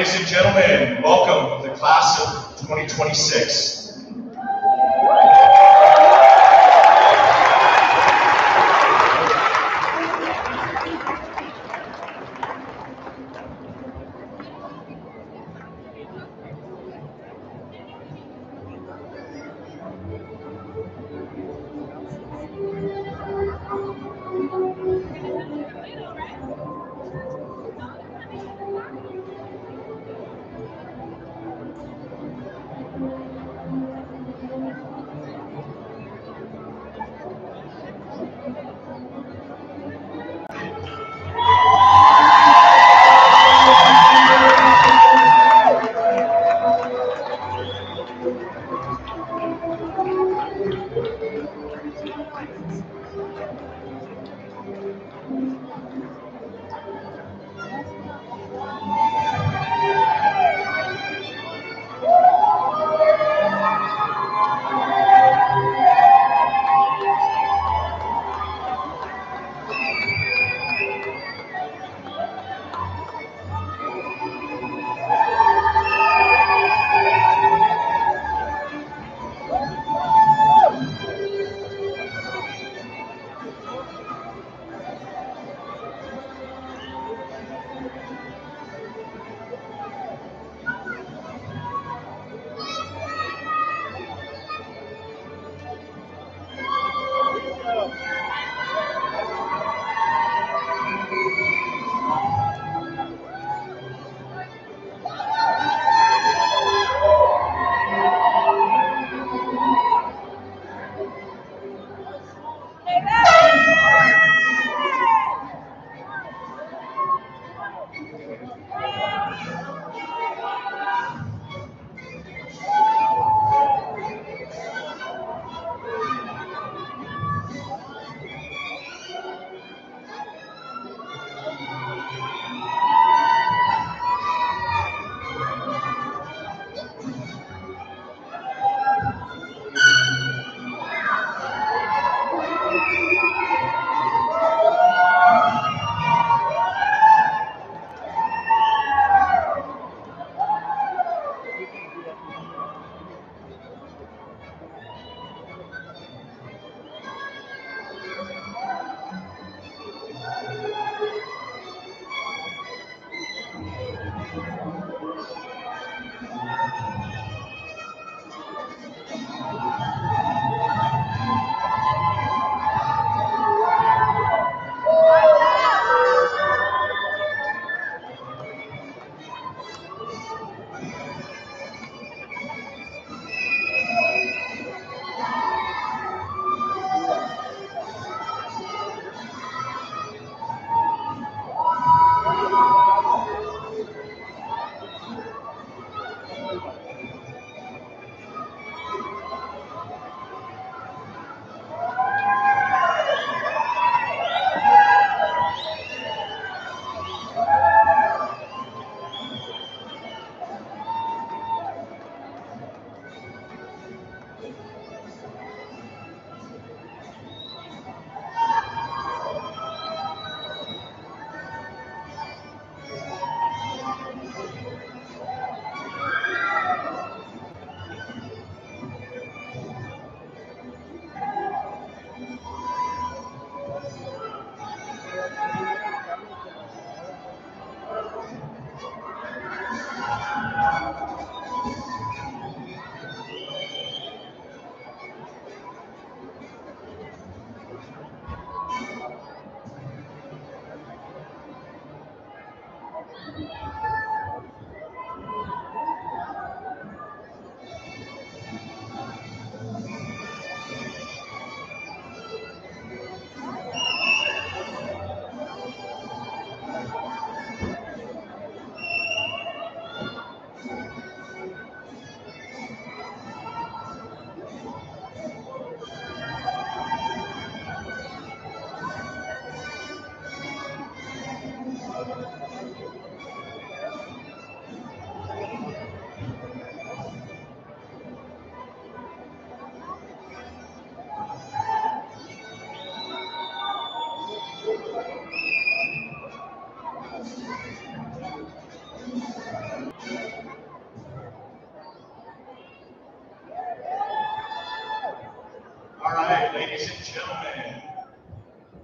ladies and gentlemen, welcome the class of 2026.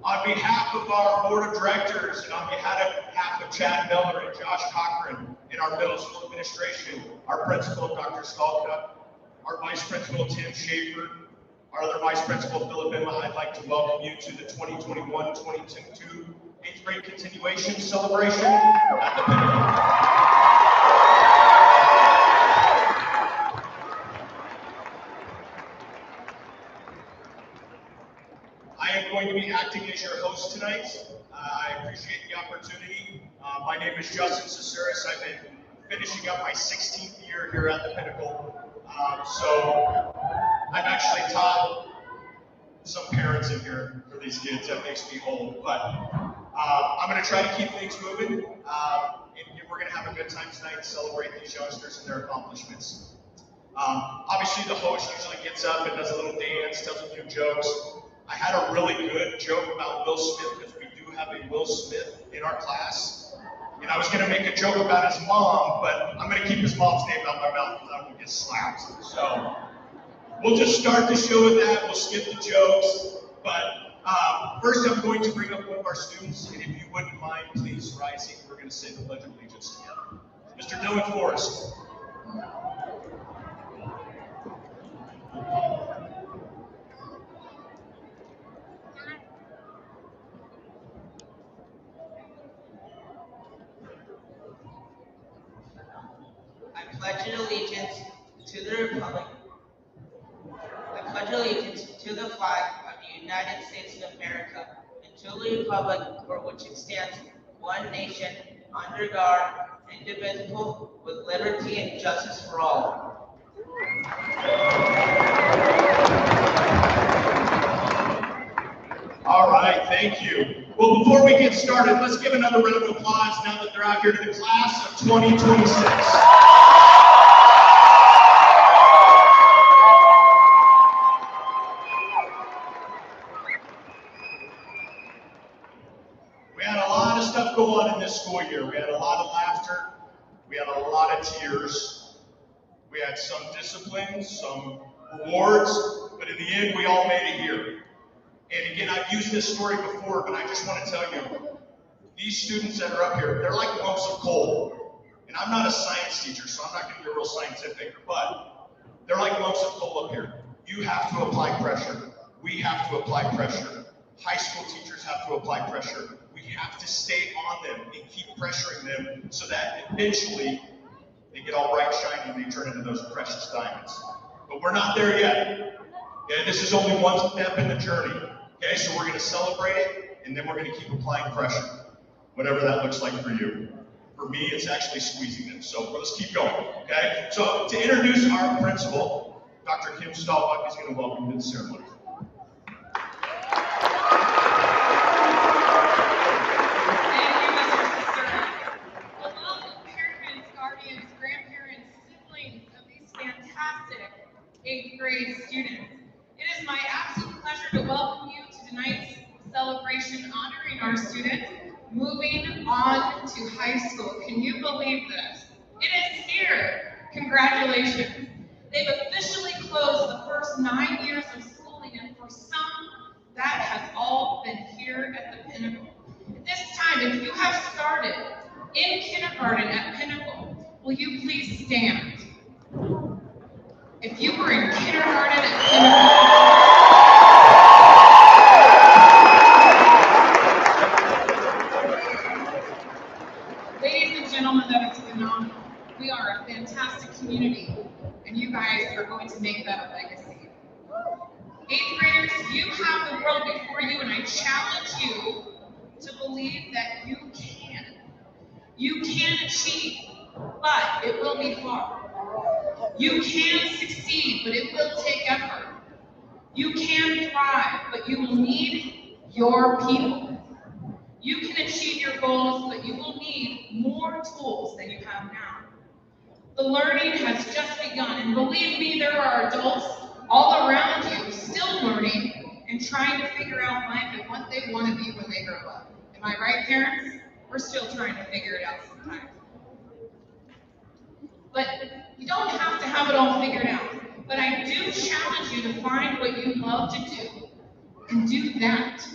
On behalf of our board of directors and on behalf of Chad Miller and Josh Cochran and our middle school administration, our principal, Dr. Stalka, our vice principal, Tim Schaefer, our other vice principal, Philip Emma, I'd like to welcome you to the 2021-2022 8th grade continuation celebration at the Pinnacle. I am going to be acting as your host tonight. I appreciate the opportunity. My name is Justin Cesaris. I've been finishing up my 16th year here at the Pinnacle. So I've actually taught some parents in here for these kids. That makes me old, but I'm going to try to keep things moving. And we're going to have a good time tonight and celebrate these youngsters and their accomplishments. Obviously, the host usually gets up and does a little dance, tells a few jokes. I had a really good joke about Will Smith because we do have a Will Smith in our class. And I was going to make a joke about his mom, but I'm going to keep his mom's name out of my mouth because I won't get slapped. So we'll just start the show with that. We'll skip the jokes. But first, I'm going to bring up one of our students. And if you wouldn't mind, please rising. We're going to say the Pledge of Allegiance together. Mr. Dylan Forrest. I pledge allegiance to the Republic. I pledge allegiance to the flag of the United States of America and to the Republic for which it stands, one nation, under God, indivisible, with liberty and justice for all. All right, thank you. Well, before we get started, let's give another round of applause now that they're out here to the class of 2026. We had a lot of stuff go on in this school year. We had a lot of laughter. We had a lot of tears. We had some discipline, some rewards, but in the end, we all made it here. And again, I've used this story before, but I just want to tell you, these students that are up here, they're like lumps of coal. And I'm not a science teacher, so I'm not going to get real scientific, but they're like lumps of coal up here. You have to apply pressure. We have to apply pressure. High school teachers have to apply pressure. We have to stay on them and keep pressuring them so that eventually they get all bright, shiny, and they turn into those precious diamonds. But we're not there yet. Okay, this is only one step in the journey. Okay, so we're going to celebrate it, and then we're going to keep applying pressure, whatever that looks like for you. For me, it's actually squeezing them. So let's keep going. Okay, so to introduce our principal, Dr. Kim Staubach is going to welcome you to the ceremony. Eighth grade students. It is my absolute pleasure to welcome you to tonight's celebration honoring our students moving on to high school. Can you believe this? It is here. Congratulations. They've officially closed the first 9 years of schooling, and for some, that has all been here at the Pinnacle. At this time, if you have started in kindergarten at Pinnacle, will you please stand? If you were in kindergarten at Pinnacle, ladies and gentlemen, that is phenomenal. We are a fantastic community, and you guys are going to make that a legacy. Eighth graders, you have the world before you, and I challenge you to believe that you can. You can achieve, but it will be hard. You can succeed, but it will take effort. You can thrive, but you will need your people. You can achieve your goals, but you will need more tools than you have now. The learning has just begun, and believe me, there are adults all around you still learning and trying to figure out life and what they want to be when they grow up. Am I right, parents? We're still trying to figure it out sometimes. But you don't have to have it all figured out. But I do challenge you to find what you love to do and do that.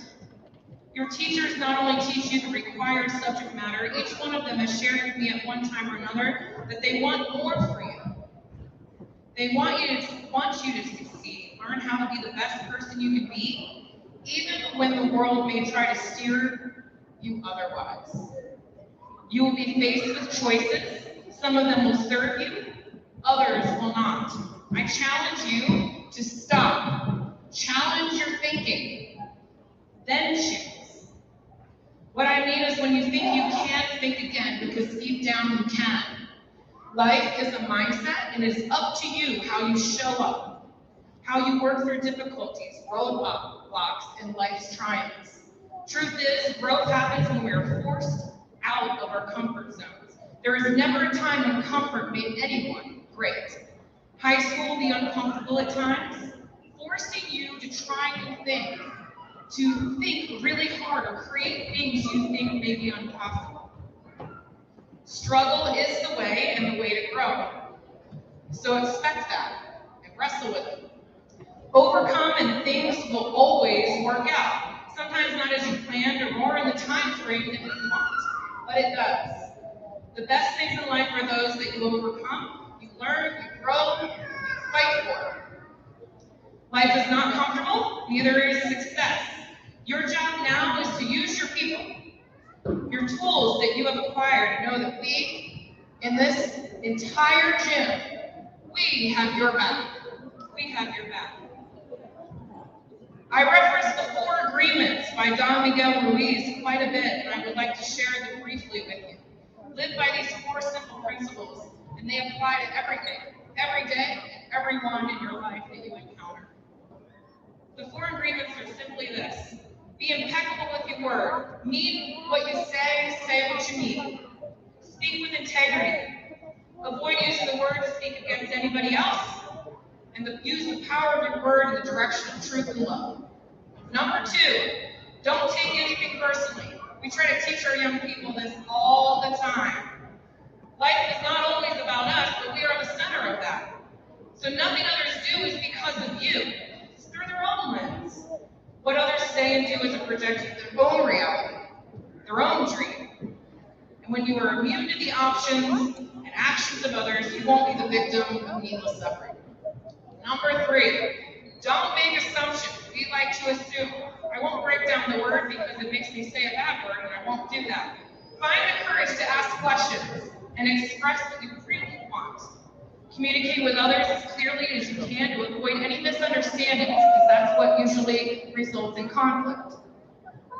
Your teachers not only teach you the required subject matter, each one of them has shared with me at one time or another that they want more for you. They want you to succeed, learn how to be the best person you can be, even when the world may try to steer you otherwise. You will be faced with choices. Some of them will serve you, others will not. I challenge you to stop, challenge your thinking, then choose. What I mean is when you think you can't, think again, because deep down you can. Life is a mindset, and it is up to you how you show up, how you work through difficulties, roadblocks, and life's triumphs. Truth is, growth happens when we are forced out of our comfort zones. There is never a time when comfort made anyone great. High school will be uncomfortable at times, forcing you to try new things, to think really hard or create things you think may be impossible. Struggle is the way and the way to grow. So expect that and wrestle with it. Overcome and things will always work out. Sometimes not as you planned or more in the time frame that you want, but it does. The best things in life are those that you overcome, you learn, you grow, you fight for. Life is not comfortable, neither is success. Your job now is to use your people, your tools that you have acquired, and know that we, in this entire gym, we have your back. We have your back. I referenced the 4 agreements by Don Miguel Ruiz quite a bit, and I would like to share them briefly with you. Live by these 4 simple principles, and they apply to everything, every day, and everyone in your life that you encounter. The 4 agreements are simply this. Be impeccable with your word. Mean what you say what you mean. Speak with integrity. Avoid using the word to speak against anybody else, and use the power of your word in the direction of truth and love. Number 2, don't take anything personally. We try to teach our young people this all the time. Life is not always about us, but we are the center of that. So nothing others do is because of you. It's through their own lens. What others say and do is a projection of their own reality, their own dream. And when you are immune to the options and actions of others, you won't be the victim of needless suffering. Number 3, don't make assumptions. We like to assume. I won't break down the word because it makes me say a bad word, and I won't do that. Find the courage to ask questions and express what you really want. Communicate with others as clearly as you can to avoid any misunderstandings, because that's what usually results in conflict.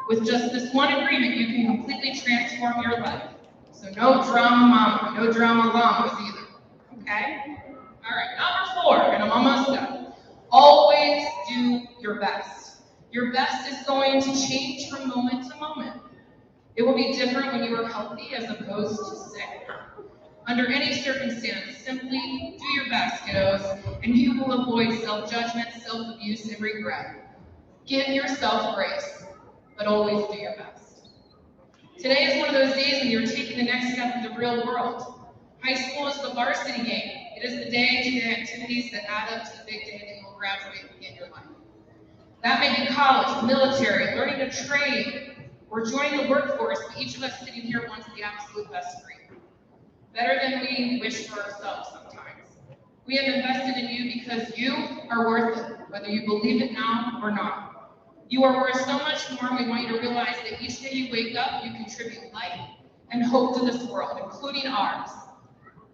With just this one agreement, you can completely transform your life. So no drama mama, no drama llamas either. Okay? All right, number 4, and I'm almost done. Always do your best. Your best is going to change from moment to moment. It will be different when you are healthy as opposed to sick. Under any circumstance, simply do your best, kiddos, and you will avoid self-judgment, self-abuse, and regret. Give yourself grace, but always do your best. Today is one of those days when you're taking the next step in the real world. High school is the varsity game. It is the day-to-day activities that add up to the big day that you will graduate and begin your life. That may be college, military, learning a trade, or joining the workforce, but each of us sitting here wants the absolute best for you. Better than we wish for ourselves sometimes. We have invested in you because you are worth it, whether you believe it now or not. You are worth so much more, and we want you to realize that each day you wake up, you contribute light and hope to this world, including ours.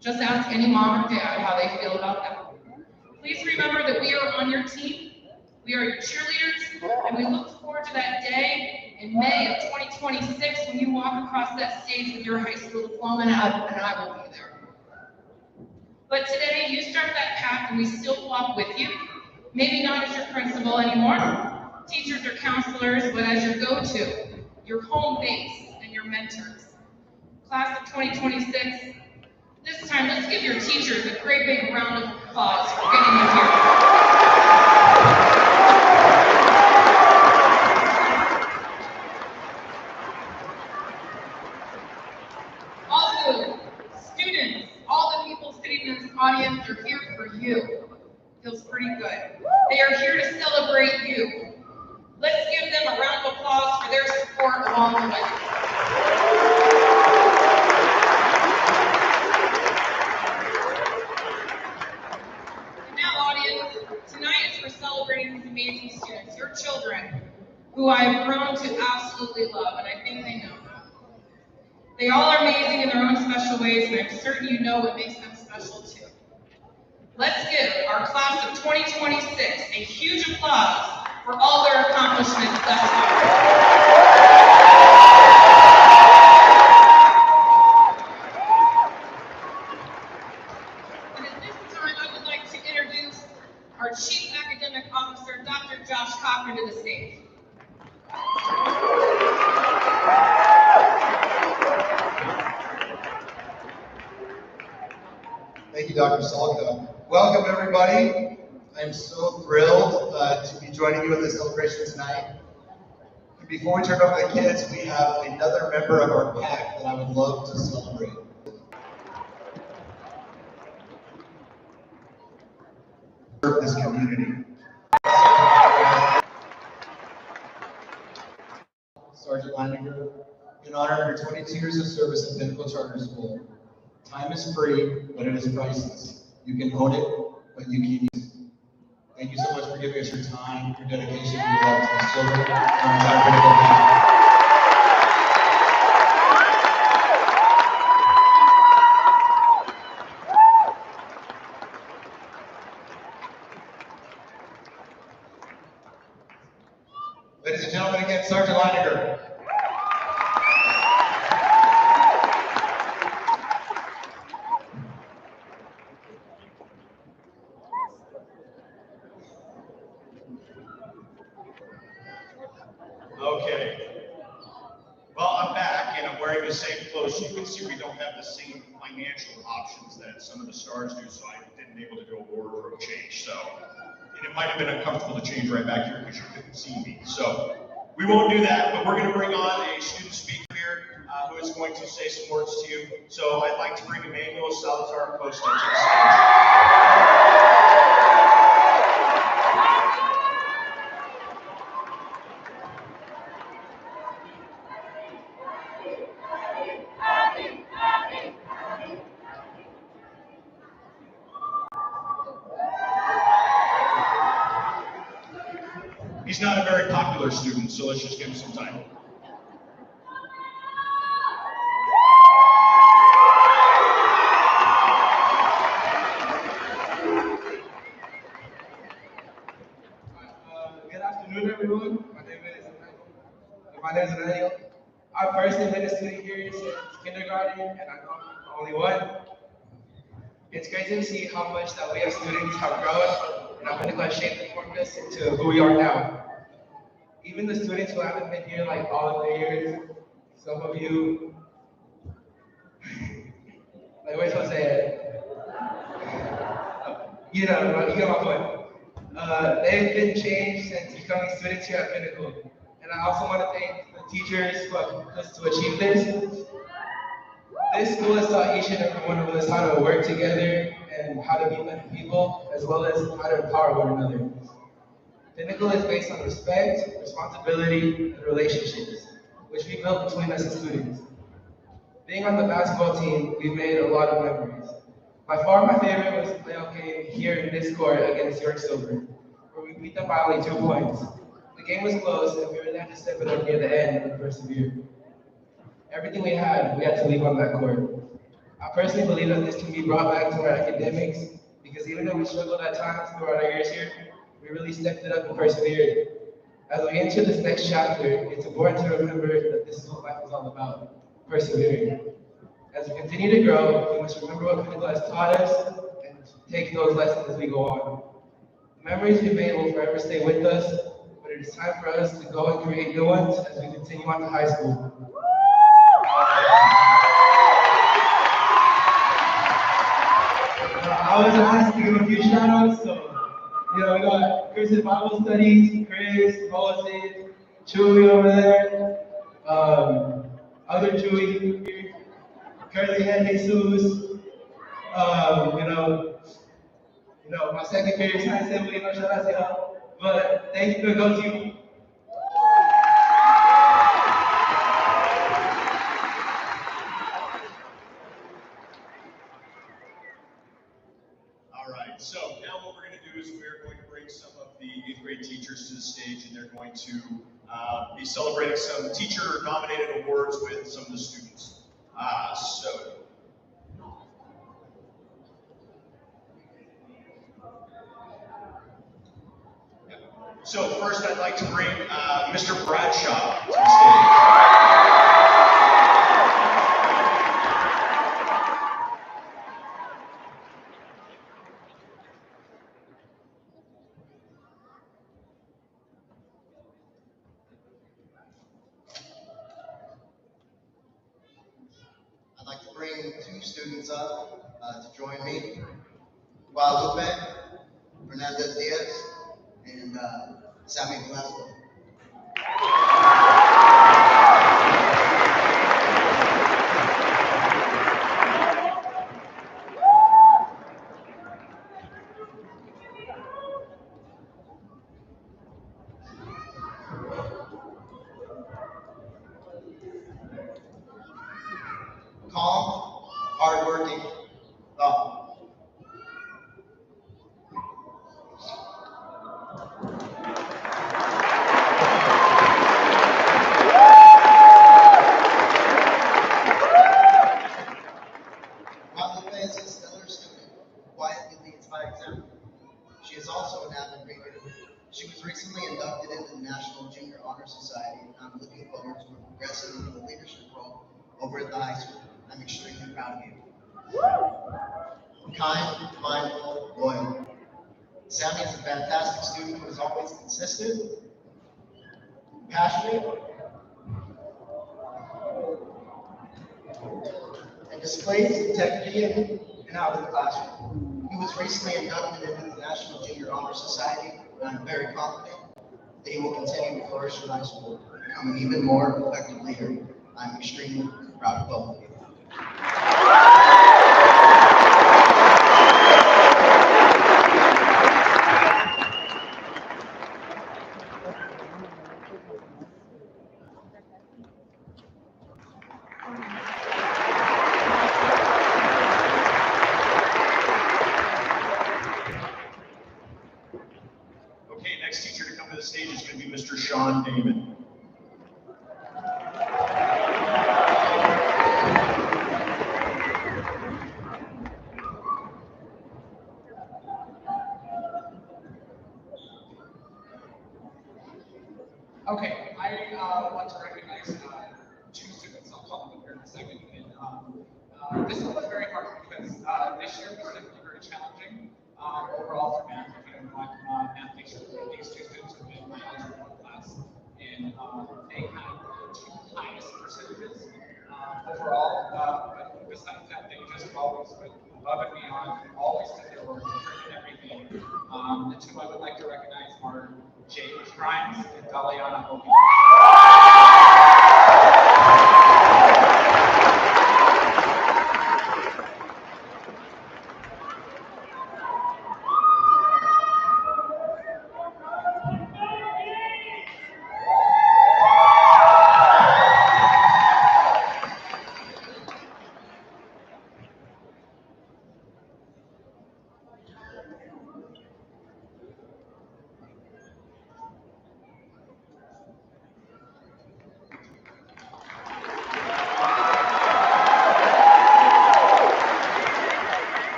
Just ask any mom or dad how they feel about that. Please remember that we are on your team. We are your cheerleaders, and we look forward to that day in May of 2026 when you walk across that stage with your high school diploma, and I will be there. But today, you start that path, and we still walk with you. Maybe not as your principal anymore, teachers or counselors, but as your go-to, your home base, and your mentors. Class of 2026, this time, let's give your teachers a great big round of applause for getting you here. Also, students, all the people sitting in this audience are here for you. Feels pretty good. They are here to celebrate you. Let's give them a round of applause for their support. along the way. And now, audience, tonight is for celebrating these amazing students, your children, who I have grown to absolutely love, and I think they know that. They all are amazing in their own special ways, and I'm certain you know what makes them special too. Let's give our class of 2026 a huge applause for all their accomplishments thus far. And at this time, I would like to introduce our Chief Academic Officer, Dr. Josh Cochran, to the stage. Thank you, Dr. Salka. Welcome, everybody. I'm so thrilled to be joining you in this celebration tonight. And before we turn it over to the kids, we have another member of our pack that I would love to celebrate. Serve this community. Sergeant Leininger, in honor of your 22 years of service at Pinnacle Charter School. Time is free, but it is priceless. You can own it, but you can't use it. Thank you so much for giving us your time, your dedication, your love to the children, and our entire Pinnacle family. Ladies and gentlemen, again, Sergeant Leininger. Okay. Well, I'm back and I'm wearing the same clothes. You can see we don't have the same financial options that some of the stars do, so I didn't able to do a wardrobe change. So, and it might have been uncomfortable to change right back here because you couldn't see me. So, we won't do that, but we're going to bring on a student speaker here who is going to say some words to you. So, I'd like to bring Emmanuel Salazar Costa to the stage. He's not a very popular student, so let's just give him some time. Good afternoon, everyone. My name is Emmanuel. I've personally been a student here since kindergarten, and I'm not the only one. It's great to see how much that we as students have grown, and how Pinnacle has shaped and formed us into who we are now. Even the students who haven't been here like all of the years, some of you, like where's Jose? You know, you get my point. They've been changed since becoming students here at Pinnacle. And I also want to thank the teachers who have helped us to achieve this. This school has taught each and every one of us how to work together and how to be better people, as well as how to empower one another. Pinnacle is based on respect, responsibility, and relationships, which we built between us as students. Being on the basketball team, we've made a lot of memories. By far, my favorite was the playoff game here in this court against York Silver, where we beat them by only 2 points. The game was close, and we really had to step it up near the end and persevere. Everything we had to leave on that court. I personally believe that this can be brought back to our academics, because even though we struggled at times throughout our years here, we really stepped it up and persevered. As we enter this next chapter, it's important to remember that this is what life is all about, persevering. As we continue to grow, we must remember what Pinnacle has taught us and take those lessons as we go on. The memories we made will forever stay with us, but it is time for us to go and create new ones as we continue on to high school. I was asked to give a few shout outs, so we got Chris in Bible Studies, Chris, Moses, Chewy over there, other Chewy here, curly head Jesus, my second favorite science assembly, no shout out to y'all. But thank you for going to some teacher-nominated awards with some of the students. So first I'd like to bring Mr. Bradshaw to the stage. I'd like to bring two students up to join me. Guadalupe Fernandez Diaz and Sammy Velasco. Calm, hardworking, thoughtful. Guadalupe is a stellar student who quietly leads by example. She is also an avid reader. She was recently inducted into the National Junior Honor Society, and I'm looking forward to progressing into a leadership role over at the high school. I'm extremely proud of you. Kind, mindful, loyal. Sammy is a fantastic student who is always consistent, passionate, and displays integrity and out of the classroom. He was recently inducted into the National Junior Honor Society, and I'm very confident that he will continue to flourish in high school, become an even more effective leader. I'm extremely proud of both of you. Okay, next teacher to come to the stage is going to be Mr. Sean Damon. Okay, I want to recognize two students. I'll call them up here in a second. And this one was very hard because this year was definitely very challenging overall for math. If you don't know my math teacher, these two students have been in my algebra class, and they had the two highest percentages overall. But besides that, they just always went above and beyond, always did their work, and everything. The two I would like to recognize are James Grimes and Daliana Hogan.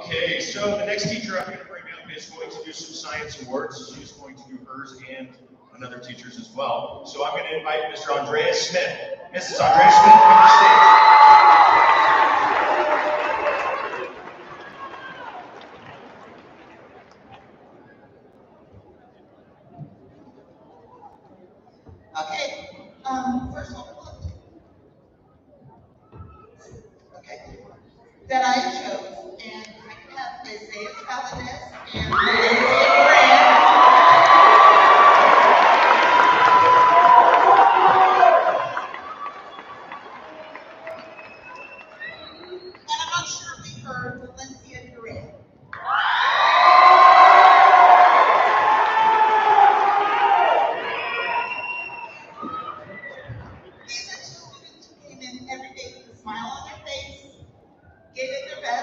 Okay, so the next teacher I'm going to bring up is going to do some science awards. She's going to do hers and another teacher's as well. So I'm going to invite Mr. Andreas Smith. Mrs. Andreas Smith, come to the stage. Okay, first one. Okay, that I chose, and I can have Isaiah Valdez and Valencia Grant. And I'm not sure if we heard Valencia Grant. These are students who came in every day with a smile on their face, gave it their best.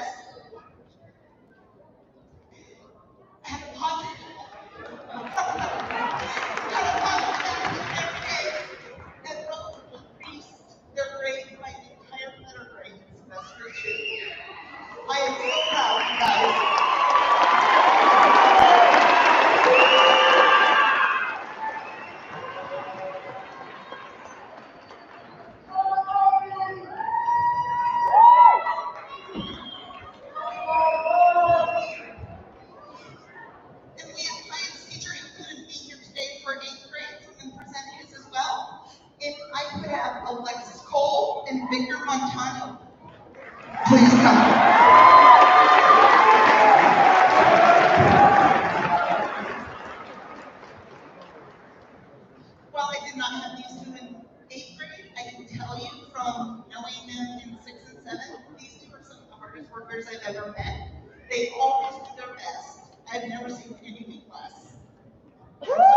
Montano. Please come. While I did not have these two in 8th grade, I can tell you from knowing them in 6th and 7th, these two are some of the hardest workers I've ever met. They always do their best. I've never seen anything less. I'm so proud.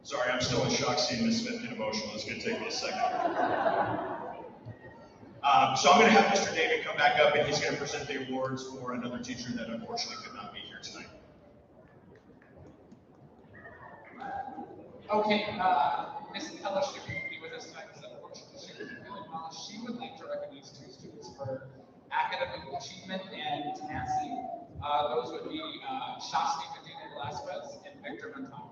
Sorry, I'm still in shock seeing Miss Smith get emotional. It's going to take me a second. So I'm going to have Mr. David come back up, and he's going to present the awards for another teacher that unfortunately could not be here tonight. Okay, Miss Ella couldn't be with us tonight because unfortunately she was feeling well. She would like to recognize two students for academic achievement and tenacity. Those would be Shasti Medina Velasquez and Victor Montano.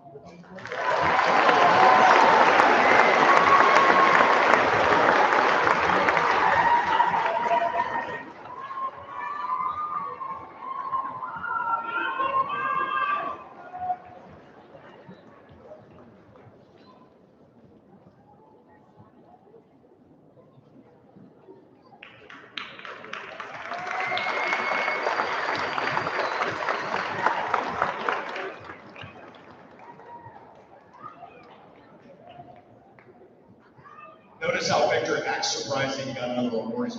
Notice how Victor acts surprised that he got another award.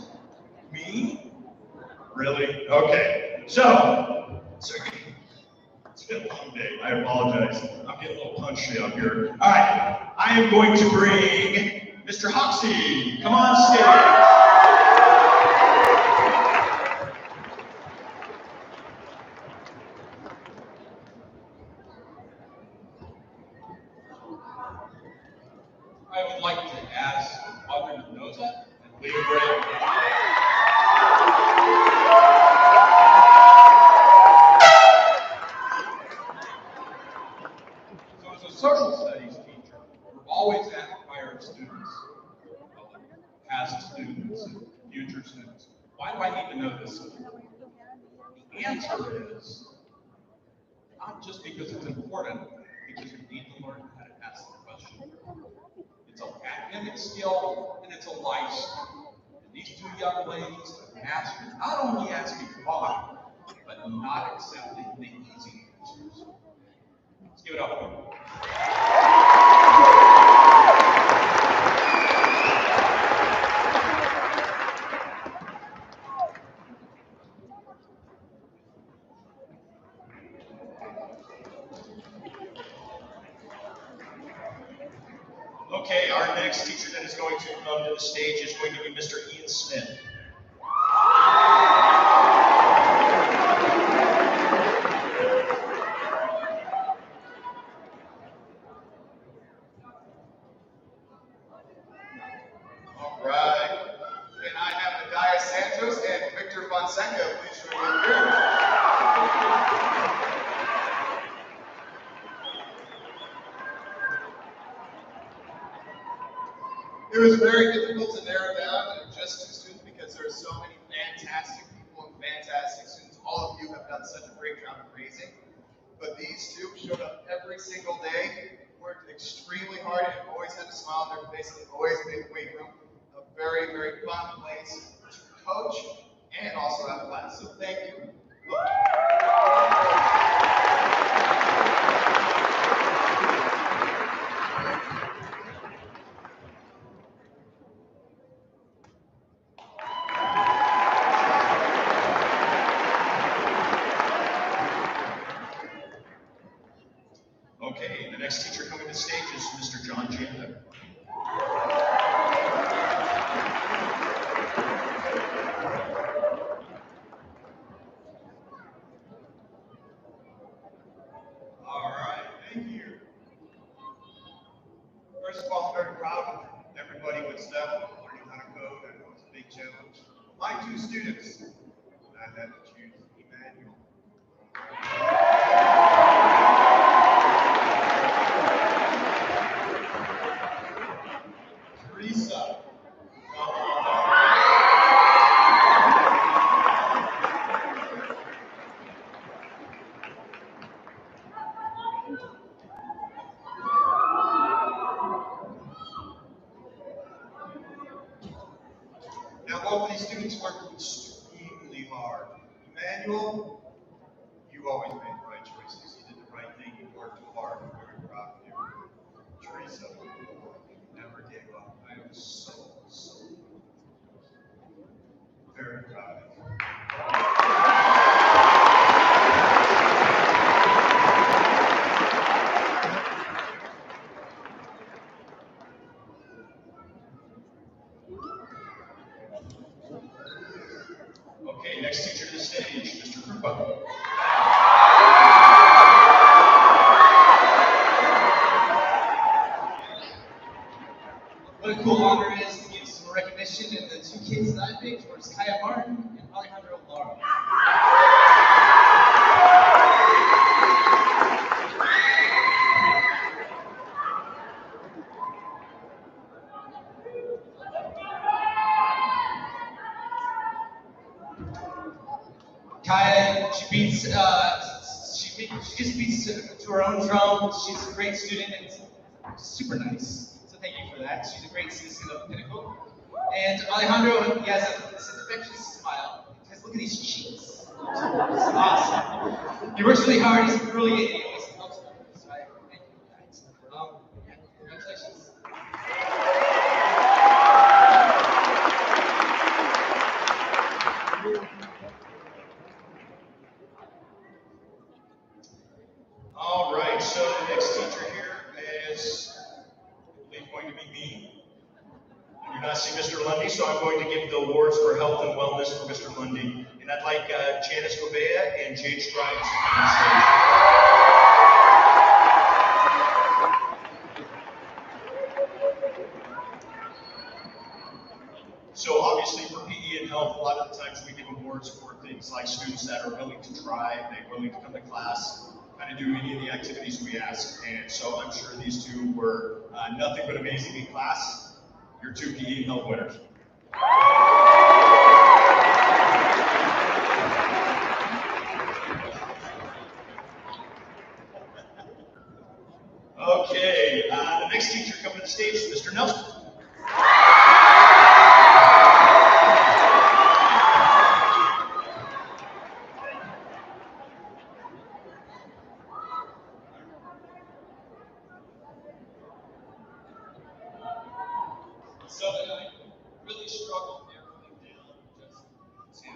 Me? Really? Okay. So it's been a long day. I apologize. I'm getting a little punchy up here. All right. I am going to bring Mr. Hoxie. Come on stage. I would like to ask Mother Mendoza and Leah Gray. So as a social studies teacher, we're always asked by our students, past students, and future students, why do I need to know this? The answer is not just because it's important, because you need to learn how to ask the question. It's an academic skill and it's a life skill. And these two young ladies have mastered not only asking why, but not accepting the easy answers. Let's give it up for them. Okay, our next teacher that is going to come to the stage is going to be Mr. Ian Smith. All right. And I have Nadia Santos and Victor Fonseca. Please join me here. It was very difficult to narrow down to just two students because there are so many fantastic people and fantastic students. All of you have done such a great job of raising. But these two showed up every single day, worked extremely hard, and always had a smile on their face, and always made the weight room a very, very fun place to coach and also have class. So thank you. Okay, the next teacher coming to the stage is Mr. John Janda. Emmanuel, you always made the right choices. You did the right thing. You worked hard. I'm very proud of you. Teresa, you never gave up. I am so very proud of you. Okay, next teacher to the stage, Mr. Krupa. What a cool honor it is to give some recognition in the two kids that I picked were Kaya Martin and Alejandro Lara. Kaya, she just beats to her own drum. She's a great student and super nice. So thank you for that. She's a great citizen of Pinnacle. And Alejandro, he has this infectious smile. Because look at these cheeks. It's awesome. He works really hard. He's brilliant. And he always helps me. So I thank you for that. Yeah, congratulations. All right, so the next teacher here is, I believe, going to be me. I do not see Mr. Lundy, so I'm going to give the awards for health and wellness for Mr. Lundy. And I'd like Janice Gobea and Jade Strides to come on stage. So obviously for PE and health, a lot of the times we give awards for things like students that are willing to try, they're willing to come to class, kind of do any of the activities we ask. And so I'm sure these two were nothing but amazing in class. You're two PE and health winners. Okay, the next teacher coming to the stage is Mr. Nelson. So I really struggled narrowing down just two.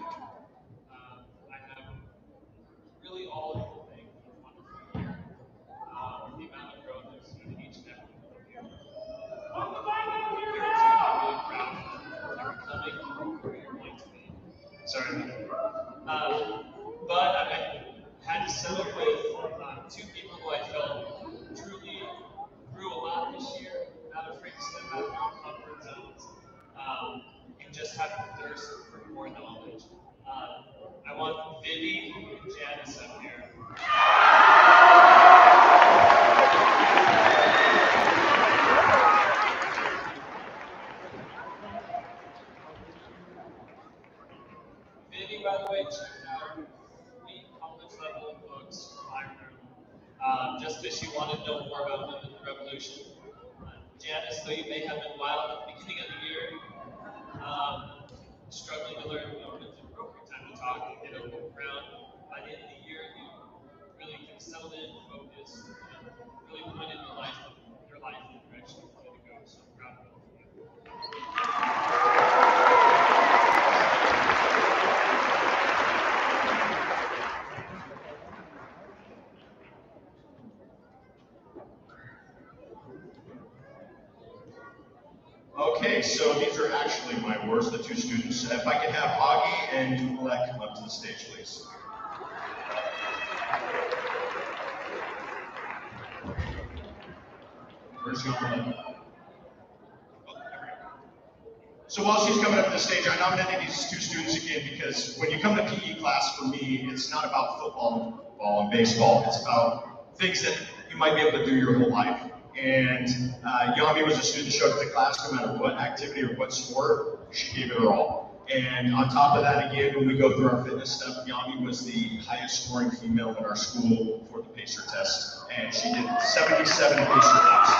I have really all of the things that are wonderful here. The amount of growth I've seen in each and every one of you. There are two I'm really proud of. You're becoming who you're going to be. Sorry. But I had to settle with two people who I felt truly grew a lot this year, not afraid to step out of their comfort zones, and just have a thirst for more knowledge. I want Vivi and Janice up here. Vivi, by the way, checked out 8 college-level books from Ireland, just because she wanted to know more about women in the revolution. Janice, though you may have been wild at the beginning of the year, struggling to learn when's the appropriate time to talk and get over the ground, by the end of the year, you really kind of settled in, focused, and really pointed your life in the direction you wanted to go. So I'm proud of both of you. Okay, so these are actually my awards, the two students. If I could have Augie and Dumoulin come up to the stage, please. Where's Dumoulin? So while she's coming up to the stage, I nominated these two students again because when you come to PE class, for me, it's not about football and baseball. It's about things that you might be able to do your whole life. And Yami was a student who showed up to class no matter what activity or what sport, she gave it her all. And on top of that, again, when we go through our fitness stuff, Yami was the highest scoring female in our school for the PACER test. And she did 77 PACER laps.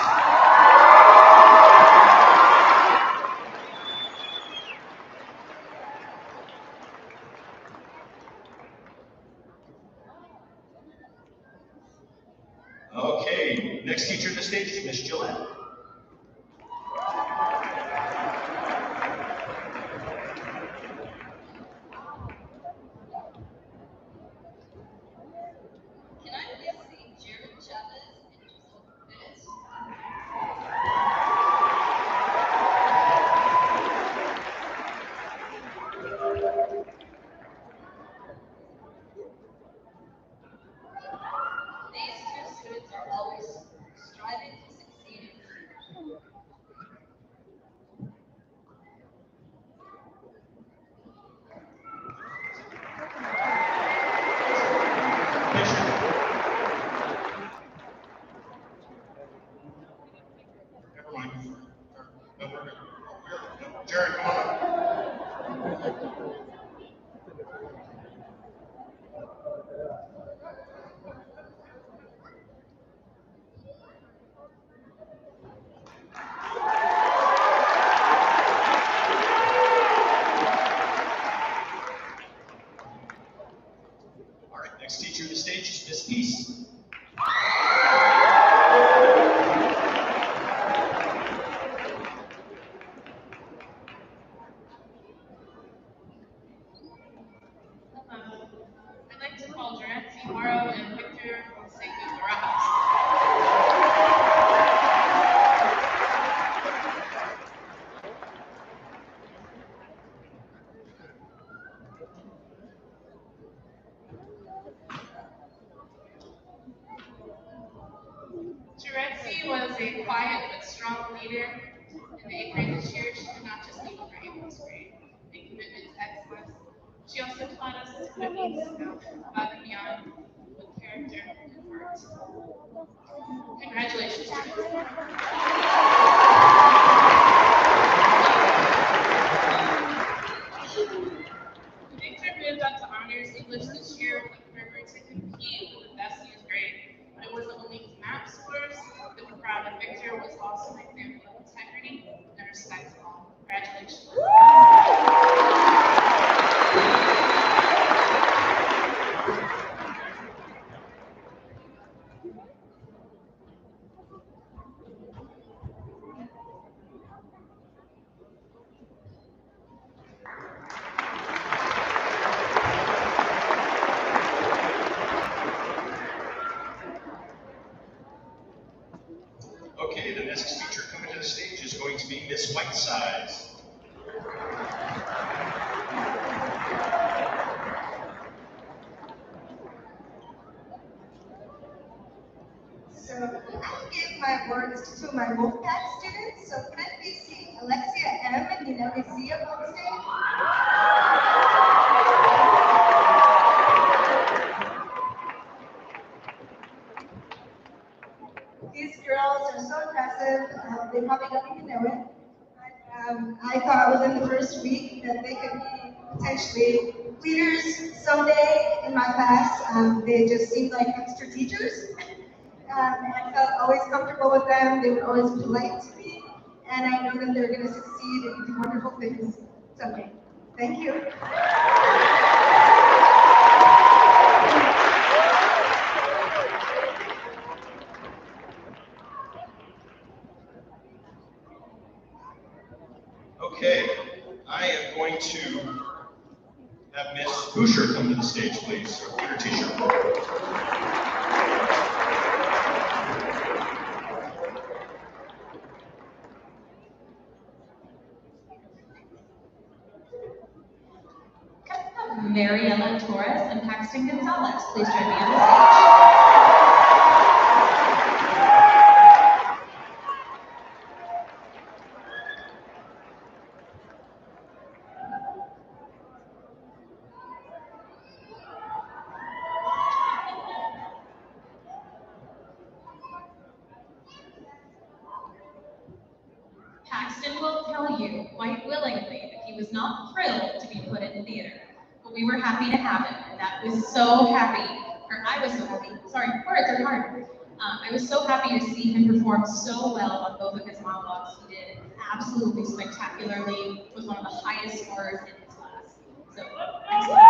Okay, next teacher on the stage is Miss Gillette. Can I please see Jared Chavez and Giselle Perez? These two students are always striving to succeed in life. Never mind. No, we're good. No, Jared, come on up. All right, next teacher on the stage is Miss Peace. I'd like to call Durancy Morrow and Victor Fonseca Barajas. Durancy was a quiet but strong leader. In the 8th grade this year, she did not just lead for 8th grade and commitment to excellence. She also taught us what it means to go above and beyond with character and heart. Congratulations, Durancy. Victor moved on to honors English this year with Herbert to compete with the best youth grade. But it wasn't only his map scores that were proud of Victor, was also an example of integrity and respect for all. Congratulations. Okay, the next teacher coming to the stage is going to be Miss Whitesides. So I give my words to my Wolfpack students. So could I please see Alexia M. and Nina Rizia on stage? These girls are so impressive. They probably don't even know it. But, I thought within the first week that they could be potentially leaders someday in my class. They just seemed like extra teachers. I felt always comfortable with them. They were always polite to me. And I know that they're going to succeed and do wonderful things someday. Thank you. Okay, I am going to have Miss Boucher come to the stage, please. Get her t-shirt. Mariela Torres and Paxton Gonzalez, please join me on the stage. Paxton will tell you quite willingly that he was not thrilled to be put in theater, but we were happy to have him, and that was so happy, or I was so happy, sorry, words are hard. I was so happy to see him perform so well on both of his monologues. He did absolutely spectacularly, was one of the highest scorers in his class. So, excellent.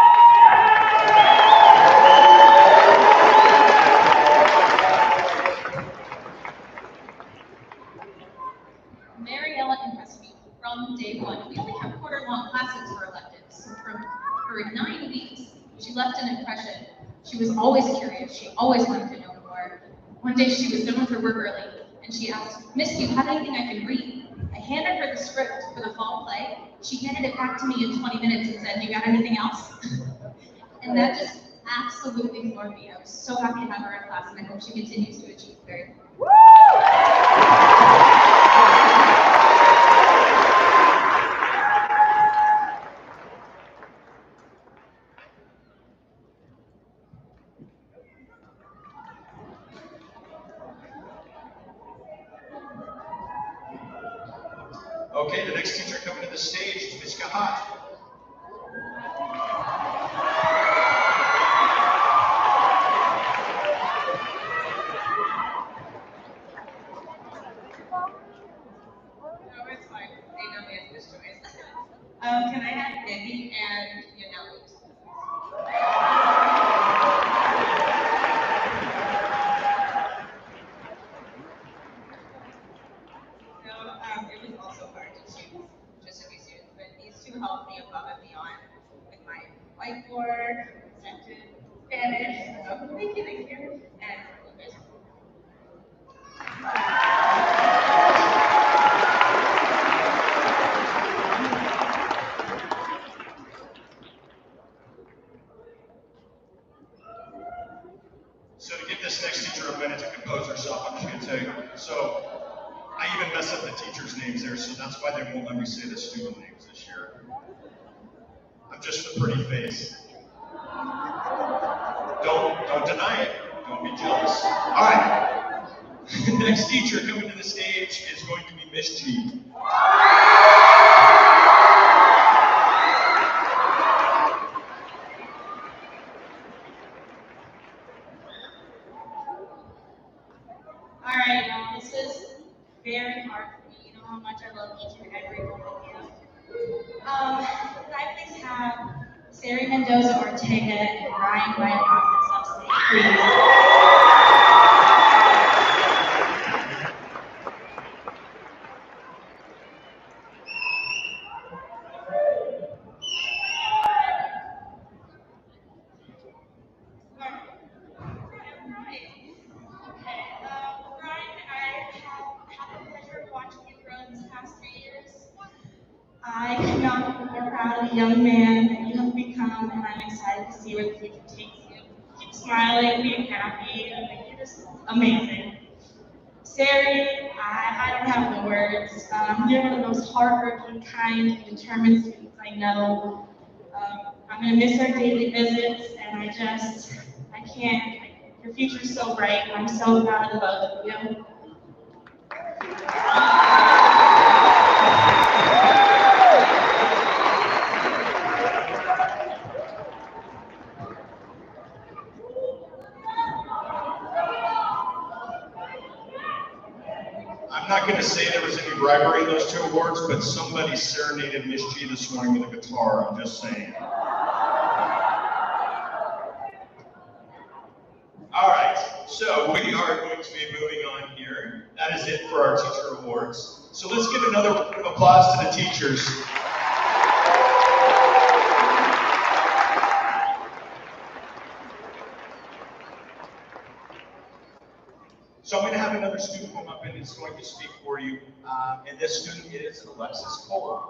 She left an impression. She was always curious. She always wanted to know more. One day she was done with her work early, and she asked, "Miss, do you have anything I can read?" I handed her the script for the fall play. She handed it back to me in 20 minutes and said, "You got anything else?" And that just absolutely floored me. I was so happy to have her in class, and I hope she continues to achieve very well. Okay, the next teacher coming to the stage is Ms. Kahat. No, it's fine. They know me as Miss Joyce. Can I have Debbie and Yaneli? It was also hard to choose just a few students, but these two helped me above and beyond with my whiteboard, presented Spanish, thank you, and English. So to give this next teacher a minute to compose herself, I'm just going to tell you. So I even mess up the teachers' names there, so that's why they won't let me say the student names this year. I'm just the pretty face. Don't deny it. Don't be jealous. All right. The next teacher coming to the stage is going to be Miss G. All right, y'all, this is very hard for me. You know how much I love each and every one of you. Could I please have Sari Mendoza Ortega and Ryan Ryan on this upstage, please? Ryan, I have had the pleasure of watching you grow these past 3 years. I could not be more proud of the young man that you have become, and I'm excited to see where the future takes you. Keep smiling, being happy, you're just amazing. Sari, I don't have the words. You're one of the most hardworking, kind, and determined students I know. I'm going to miss our daily visits, and I can't. Your future's so bright, and I'm so proud of the both of you. I'm not going to say there was any bribery in those 2 awards, but somebody serenaded Miss G this morning with a guitar. I'm just saying. All right, so we are going to be moving on here. That is it for our teacher awards. So let's give another round of applause to the teachers. So I'm going to have another student come up and is going to speak for you. And this student is Alexis Cole.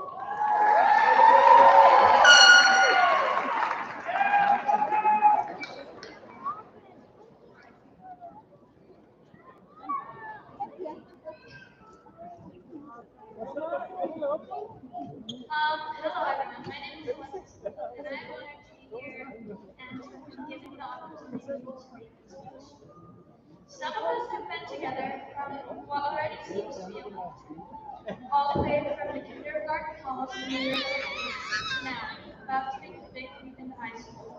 Hello everyone, my name is Alexis, and I'm honored to be here and to be given the opportunity to speak. Some of us have been together from what already seems to be a long time, all the way from the kindergarten halls to now, about to be convicted in high school.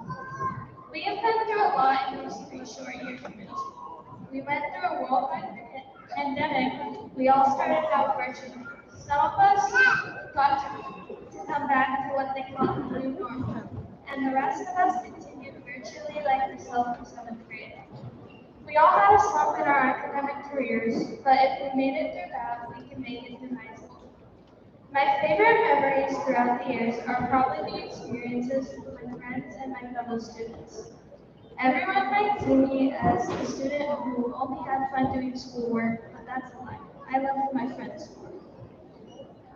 We have been through a lot in these 3 short years of middle school. We went through a worldwide pandemic. We all started out virtually. Some of us got to come back to what they call the new normal, and the rest of us continued virtually like myself in 7th grade. We all had a slump in our academic careers, but if we made it through that, we can make it through high school. My favorite memories throughout the years are probably the experiences with my friends and my fellow students. Everyone might see me as a student who only had fun doing schoolwork, but that's a lie. I love my friends more.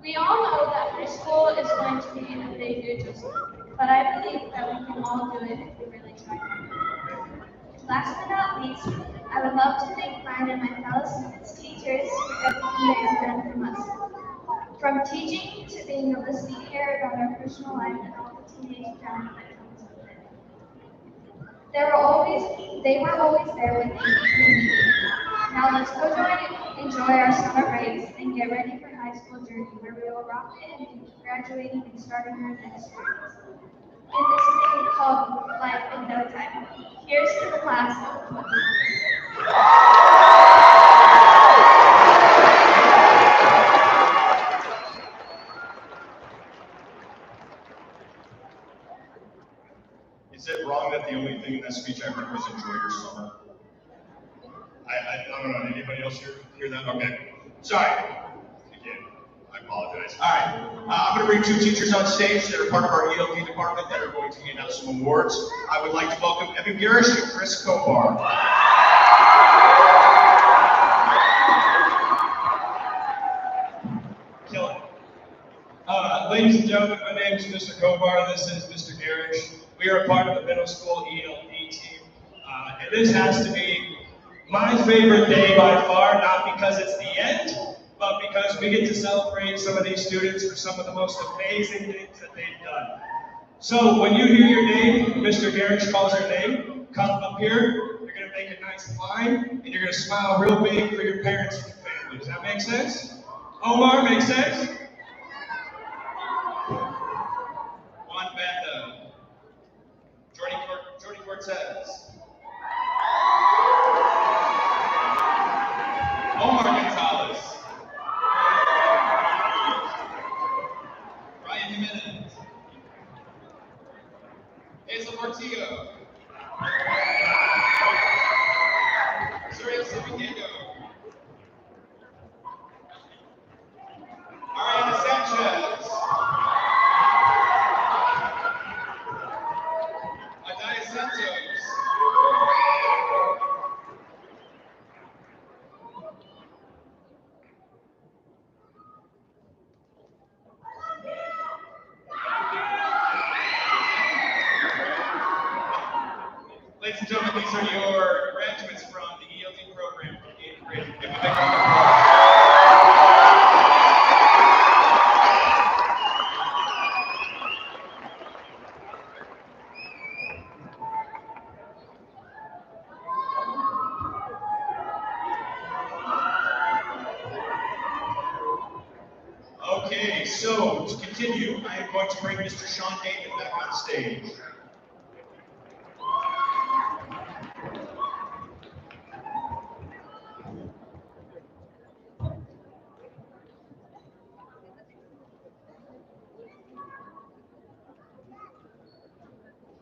We all know that high school is going to be a big adjustment, but I believe that we can all do it if we really try hard. Last but not least, I would love to thank mine and my fellow students, teachers, for everything they have done from us. From teaching to being able to see hair about our personal life and all the teenage drama that comes with it. They were always there with me when we needed. Now let's go enjoy our summer breaks and get ready for high school journey where we will rock it into graduating and starting our next experience. In this thing called life in no time. Here's to the class of 20. Is it wrong that the only thing in that speech I heard was enjoy your summer? I don't know. Anybody else hear that? Okay. Sorry. Again, I apologize. All right. I'm going to bring two teachers on stage that are part of our ELD department that are going to hand out some awards. I would like to welcome Evan Garish and Chris Kobar. Kill it. Ladies and gentlemen, my name is Mr. Kobar. This is Mr. Garish. We are a part of the middle school ELD team. And this has to be my favorite day by far, not because it's the end, but because we get to celebrate some of these students for some of the most amazing things that they've done. So when you hear your name, Mr. Garish calls your name, come up here, you're going to make a nice line, and you're going to smile real big for your parents and your family. Does that make sense? Omar, make sense? Juan Banda, Jordy Cortez, Omar Gonzalez, Ryan Jimenez, Hazel Portillo, Surya Sabiquedo, Ariana Sanchez, Adaya Santos, ladies and gentlemen, these are your graduates from the ELD program from 8th grade. Give a big round of applause. Okay, so to continue, I am going to bring Mr. Sean David back on stage.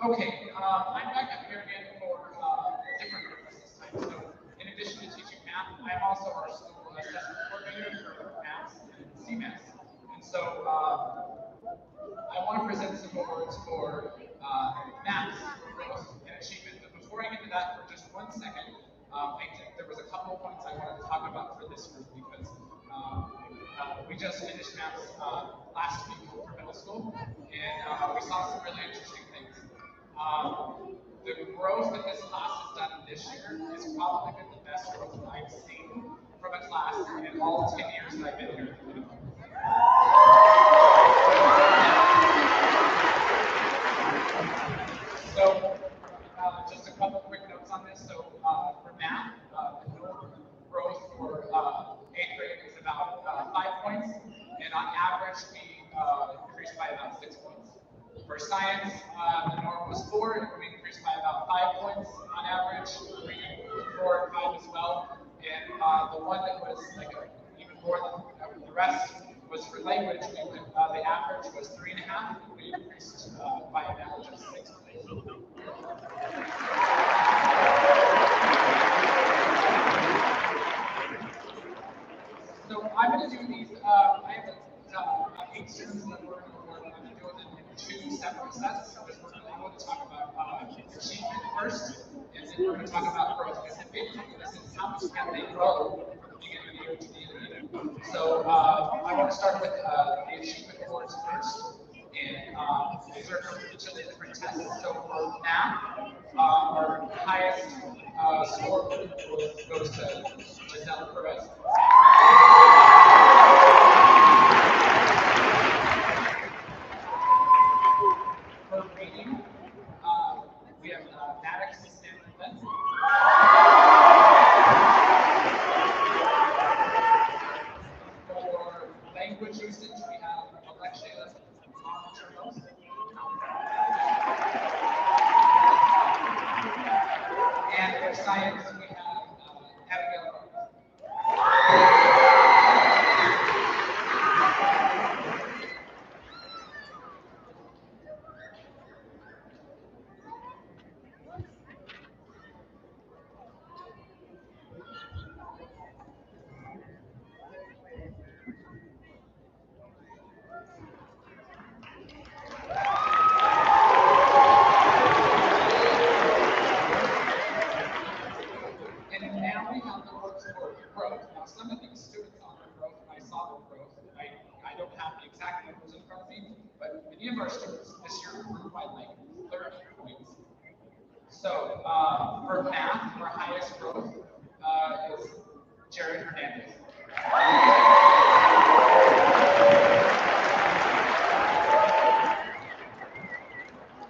Okay, I'm back up here again for a different purpose this time. So, in addition to teaching math, I'm also our school assessment coordinator for maths and CMAS. And so, I want to present some awards for maths, growth, and achievement. But before I get to that, for just 1 second, there was a couple of points I wanted to talk about for this group because we just finished maths last week for middle school, and we saw some really interesting things. The growth that this class has done this year has probably been the best growth I've seen from a class in all 10 years that I've been here. So, just a couple quick notes on this. So, for math, the growth for 8th grade is about 5 points, and on average, we increased by about 6 points. For science, the norm was 4, and we increased by about 5 points on average. 4 and 5 as well. And the one that was like even more than the rest was for language. The average was 3.5. We increased by an average of 6 points. So I'm going to do these. I have a we're going to talk about growth. I said, maybe this is how much can they grow from the beginning of the year to the end of the year. So I want to start with the achievement awards first. And these are from each of the different tests. So for math, our highest score goes to Giselle Perez. For reading, we have Maddox Stanton. For language usage, we have Alexia Monteros. And for science, we have Abigail. And now we have the awards for growth. Now, some of these students on their growth, and I saw their growth, I don't have the exact numbers in front of me, but many of our students this year grew by like 30 points. So for math, our highest growth is Jared Hernandez.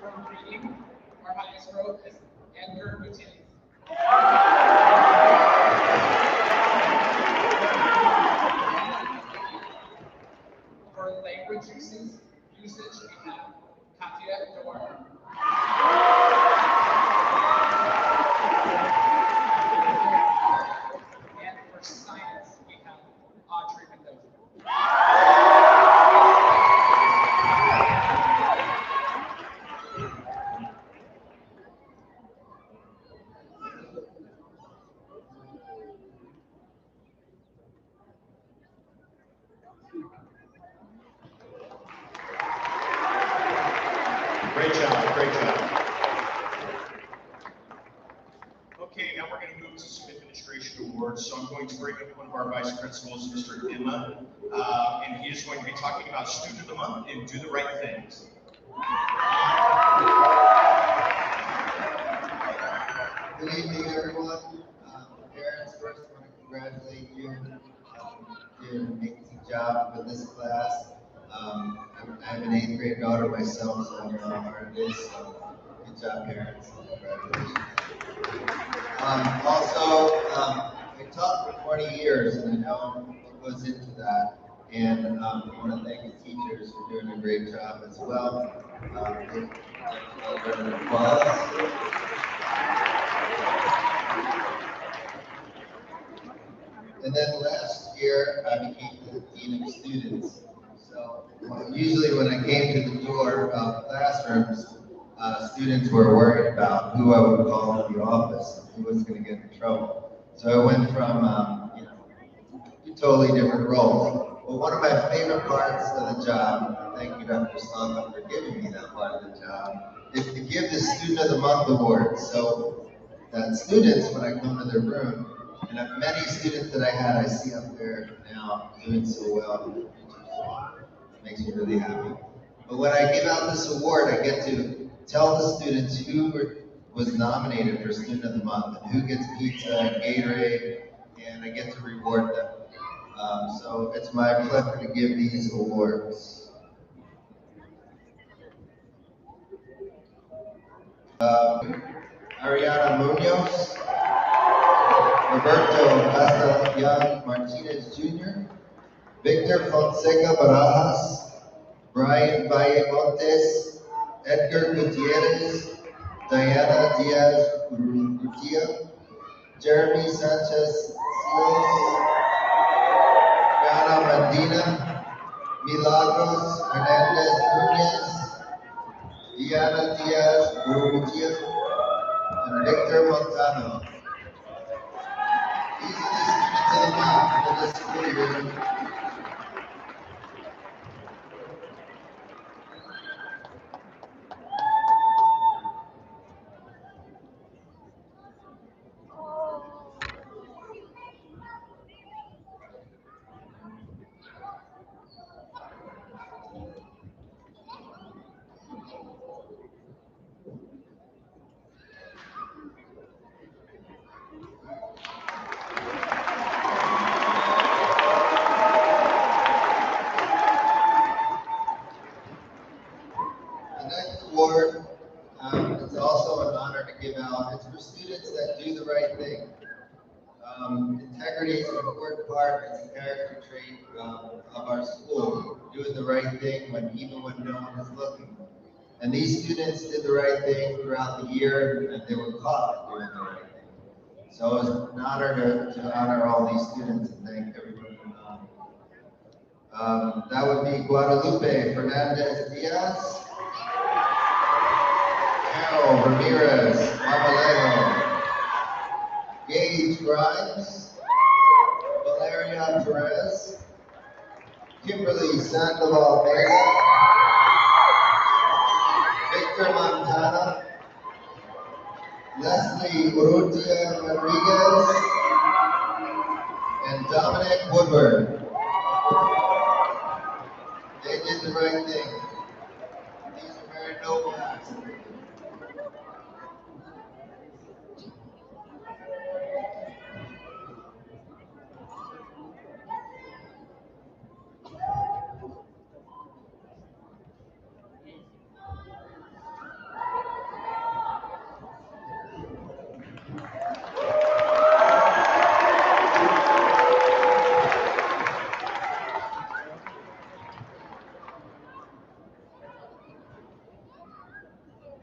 For reading, our highest growth is Edgar Gutierrez. For language usage, we have Katia Eduardo. And for science, we have Audrey Mendoza. Great job, great job. Okay, now we're going to move to some administration awards. So I'm going to bring up one of our vice principals, Mr. Emma, and he is going to be talking about Student of the Month and Do the Right Things. Good evening, everyone. Parents, first I want to congratulate you. You did an amazing job with this class. I have an 8th grade daughter myself, so I know how hard it is. So good job, parents. Congratulations. I taught for 20 years, and I know what goes into that. And I want to thank the teachers for doing a great job as well. And then last year, I became the Dean of Students. So usually when I came to the door of classrooms, students were worried about who I would call in the office, and who was going to get in trouble. So I went from totally different roles. But one of my favorite parts of the job, thank you Dr. Slava for giving me that part of the job, is to give the Student of the Month award. So that students, when I come to their room, and many students that I had, I see up there now doing so well. It makes me really happy. But when I give out this award, I get to tell the students who was nominated for Student of the Month, and who gets pizza and Gatorade, and I get to reward them. So it's my pleasure to give these awards. Ariana Munoz, Roberto Castellan Martinez Jr., Victor Fonseca Barajas, Brian Valle Montes, Edgar Gutierrez, Diana Diaz Urrutia, Jeremy Sanchez Seals, Gana Medina, Milagros Hernandez Nunez, Diana Diaz Urrutia, and Victor Montano. These are the students of the month for this school year. now, it's for students that do the right thing. Integrity is an important part, it's a character trait of our school, doing the right thing even when no one is looking. And these students did the right thing throughout the year, and they were caught doing the right thing. So it's an honor to honor all these students and thank everyone for that would be Guadalupe Fernandez Diaz, Carol Ramirez Marmolejo, Gage Grimes, Valeria Perez, Kimberly Sandoval Mesa, Victor Montana, Leslie Urrutia Rodriguez, and Dominic Woodward. They did the right thing. These are very noble acts.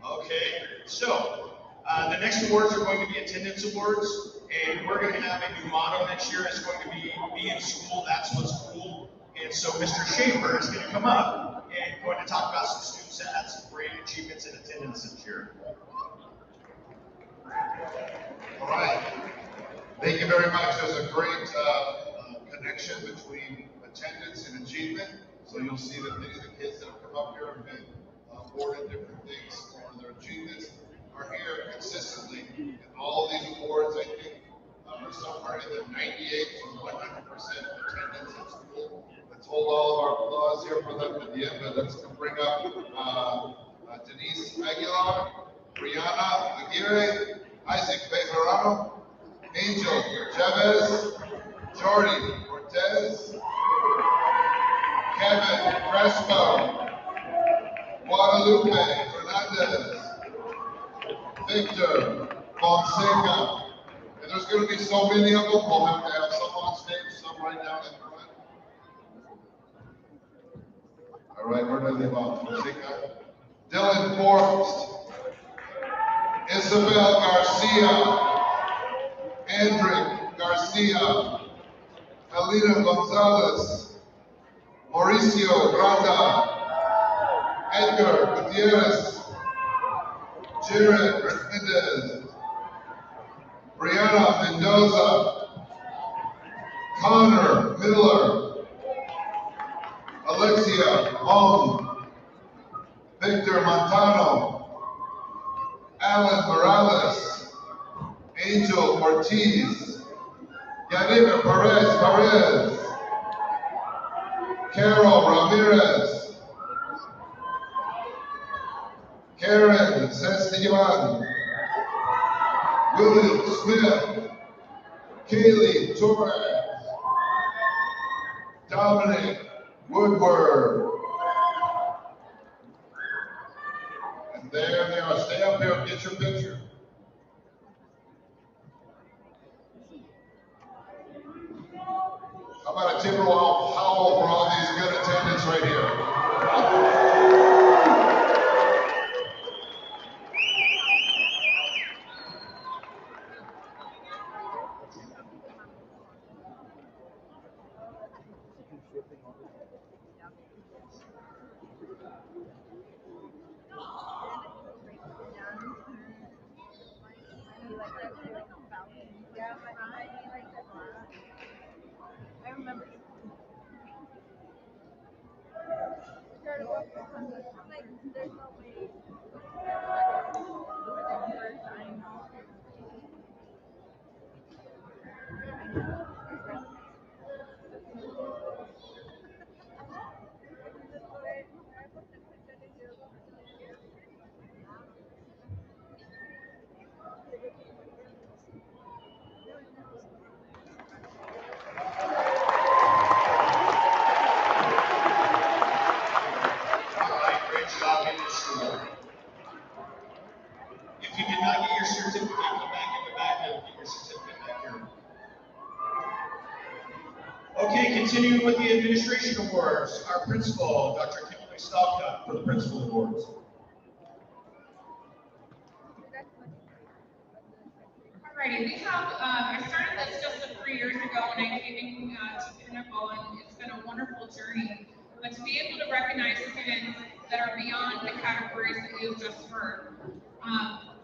Okay, so the next awards are going to be attendance awards, and we're going to have a new motto next year. It's going to be in school, that's what's cool. And so Mr. Schaefer is going to come up and going to talk about some students that had some great achievements in attendance this year. All right. Thank you very much. There's a great connection between attendance and achievement. So you'll see that many of the kids that have come up here have been awarded different things for their achievements, are here consistently. And all of these awards, I think, are somewhere in the 98 to 100% attendance at school. Let's hold all of our applause here for them at the end, but let's bring up Denise Aguilar, Brianna Aguirre, Isaac Bejarano, Angel Chavez, Jordy Cortez, Kevin Crespo, Guadalupe Fernandez, Victor Fonseca. And there's going to be so many of them, we'll have to have some on stage, some right down in front. All right, where do they go? Fonseca. Dylan Forbes, Isabel Garcia, Andrick Garcia, Alina Gonzalez, Mauricio Granda, Edgar Gutierrez, Jared Hernandez, Brianna Mendoza, Connor Miller, Alexia Hong, Victor Montano, Alan Morales, Angel Ortiz, Yanira Perez, Carol Ramirez, Karen Sestivan, William Smith, Kaylee Torres, Dominic Woodward. And there they are. Stay up here and get your picture. How about a Timberwolf howl for all these good attendants right here? All right, great job in the school. continuing with the administration awards, our principal, Dr. Kimberly Stalka, for the principal awards. Alrighty, we have, I started this just 3 years ago when I came to Pinnacle, and it's been a wonderful journey. But to be able to recognize students that are beyond the categories that you've just heard.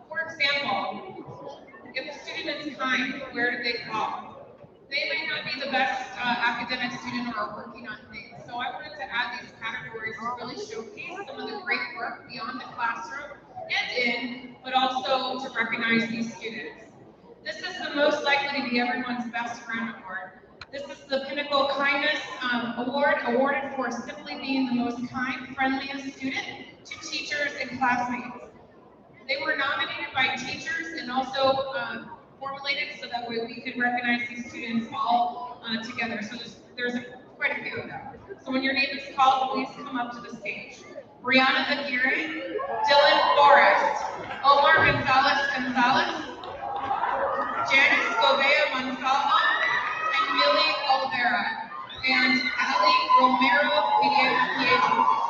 For example, if a student is kind, where do they fall? They might not be the best academic student or are working on things. So I wanted to add these categories to really showcase some of the great work beyond the classroom and in, but also to recognize these students. This is the most likely to be everyone's best friend award. This is the Pinnacle Kindness Award, awarded for simply being the most kind, friendliest student to teachers and classmates. They were nominated by teachers and also formulated so that way we could recognize these students all together. So there's quite a few of them. So when your name is called, please come up to the stage. Brianna Aguirre, Dylan Forrest, Omar Gonzalez, Janice Gobea Monsalvo, and Millie Olvera, and Ali Romero Pietro.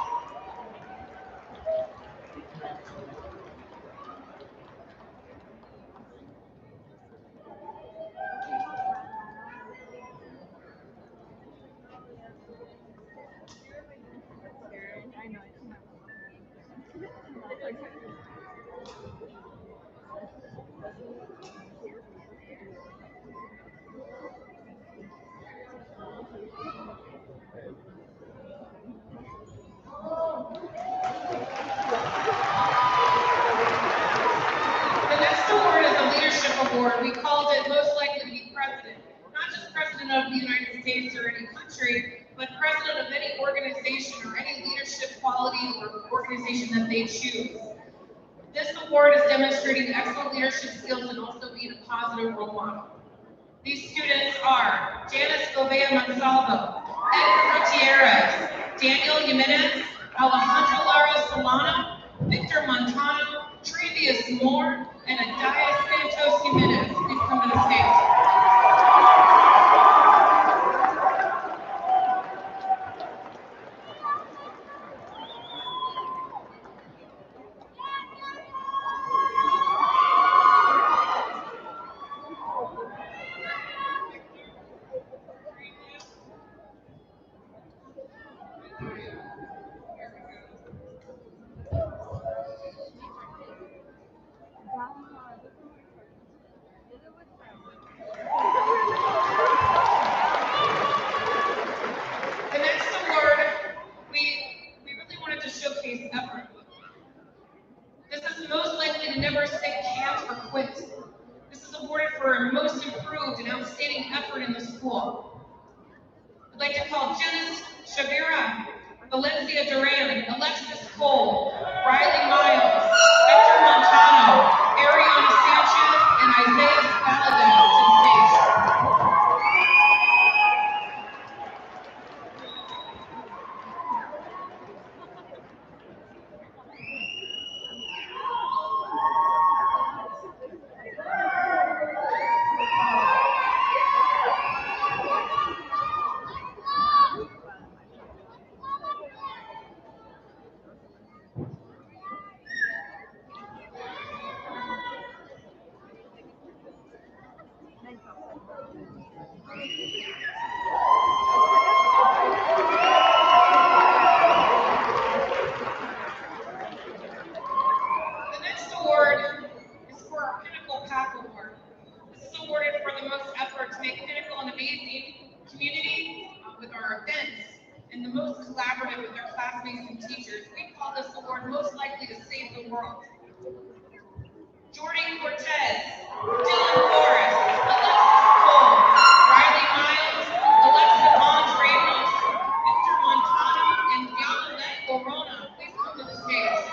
Award, we called it most likely to be president. Not just president of the United States or any country, but president of any organization or any leadership quality or organization that they choose. This award is demonstrating excellent leadership skills and also being a positive role model. These students are Janice Gobea Monsalvo, Edgar Gutierrez, Daniel Jimenez, Alejandro Lara Solano, Victor Montano, Trevius Moore, and Adias Santos Jimenez. Please come to the stage. The next award, we really wanted to showcase effort. This is most likely to never say can't or quit. This is awarded for most improved and outstanding effort in the school. I'd like to call Janice Shavira, Valencia Duran, Alexis Cole, Riley Miles, Victor Montano, Ariana Sanchez, and Isaiah Paladin to the stage. The next award is for our Pinnacle Pack Award. This is awarded for the most effort to make Pinnacle an amazing community with our events and the most collaborative with our classmates and teachers. We call this award most likely to save the world. Jordan Cortez, Dylan Forrest, Alexis Cole, Riley Miles, Alexa Mons Ramos, Victor Montano, and Yamalet Corona. Please come to the stage.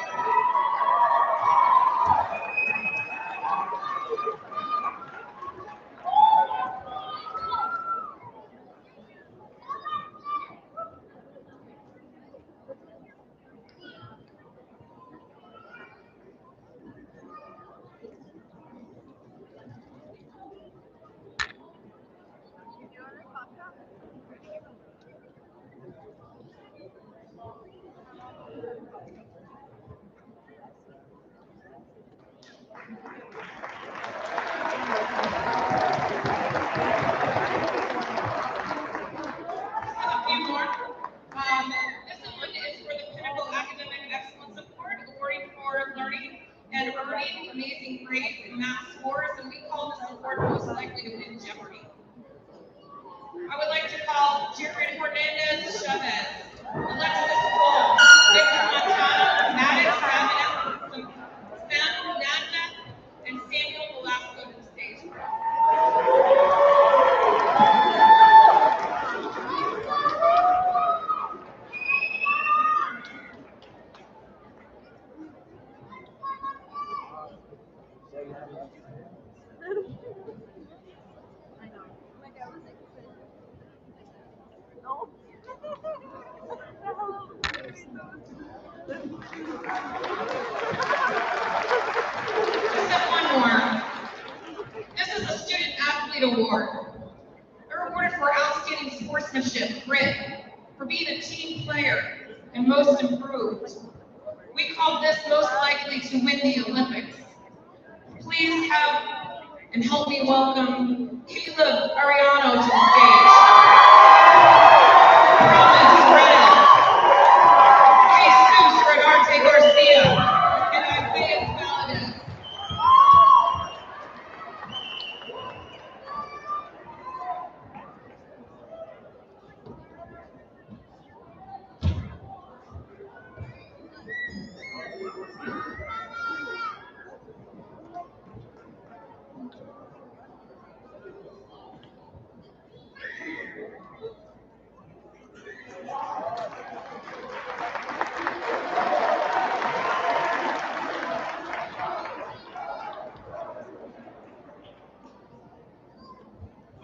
Award. They're awarded for outstanding sportsmanship, grit, for being a team player, and most improved. We call this most likely to win the Olympics. Please have and help me welcome Caleb Ariano to the stage. Promise Red, Jesus Renarte Garcia, and Isaiah Paladin.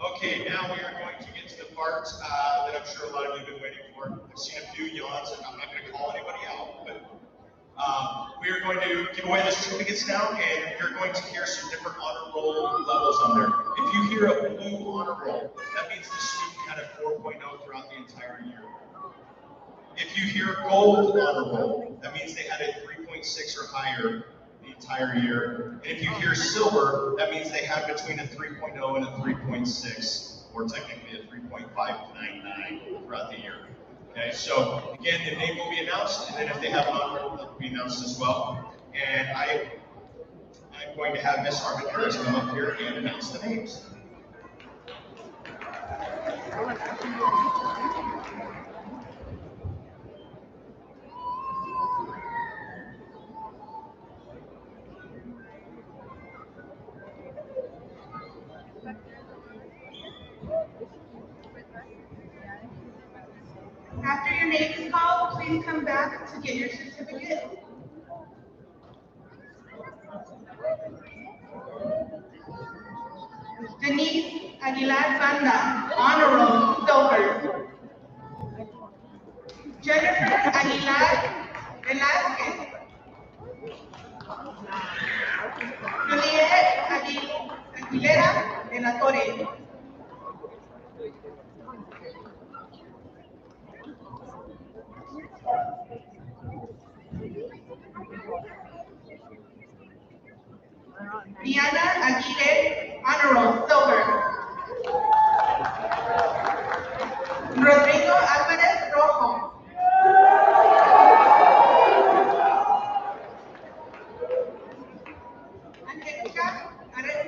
Okay, now we are going to get to the part that I'm sure a lot of you have been waiting for. I've seen a few yawns, and I'm not going to call anybody out, but we are going to give away the certificates now, and you're going to hear some different honor roll levels on there. If you hear a blue honor roll, that means the student had a 4.0 throughout the entire year. If you hear gold honor roll, that means they had a 3.6 or higher the entire year. And if you hear silver, that means they had between a 3.0 and a 3.6, or technically a 3.599 throughout the year. Okay, so again, the name will be announced, and then if they have an honor roll, that will be announced as well. And I'm going to have Miss Armendaris come up here and announce the names. After your name is called, please come back to get your certificate. Denise Aguilar Banda, honor roll, silver. Jennifer Aguilar Velázquez. Juliet Aguilera de la Torre. Diana Aguirre, honor roll, silver. Rodrigo Álvarez Rojo. Angélica Caleb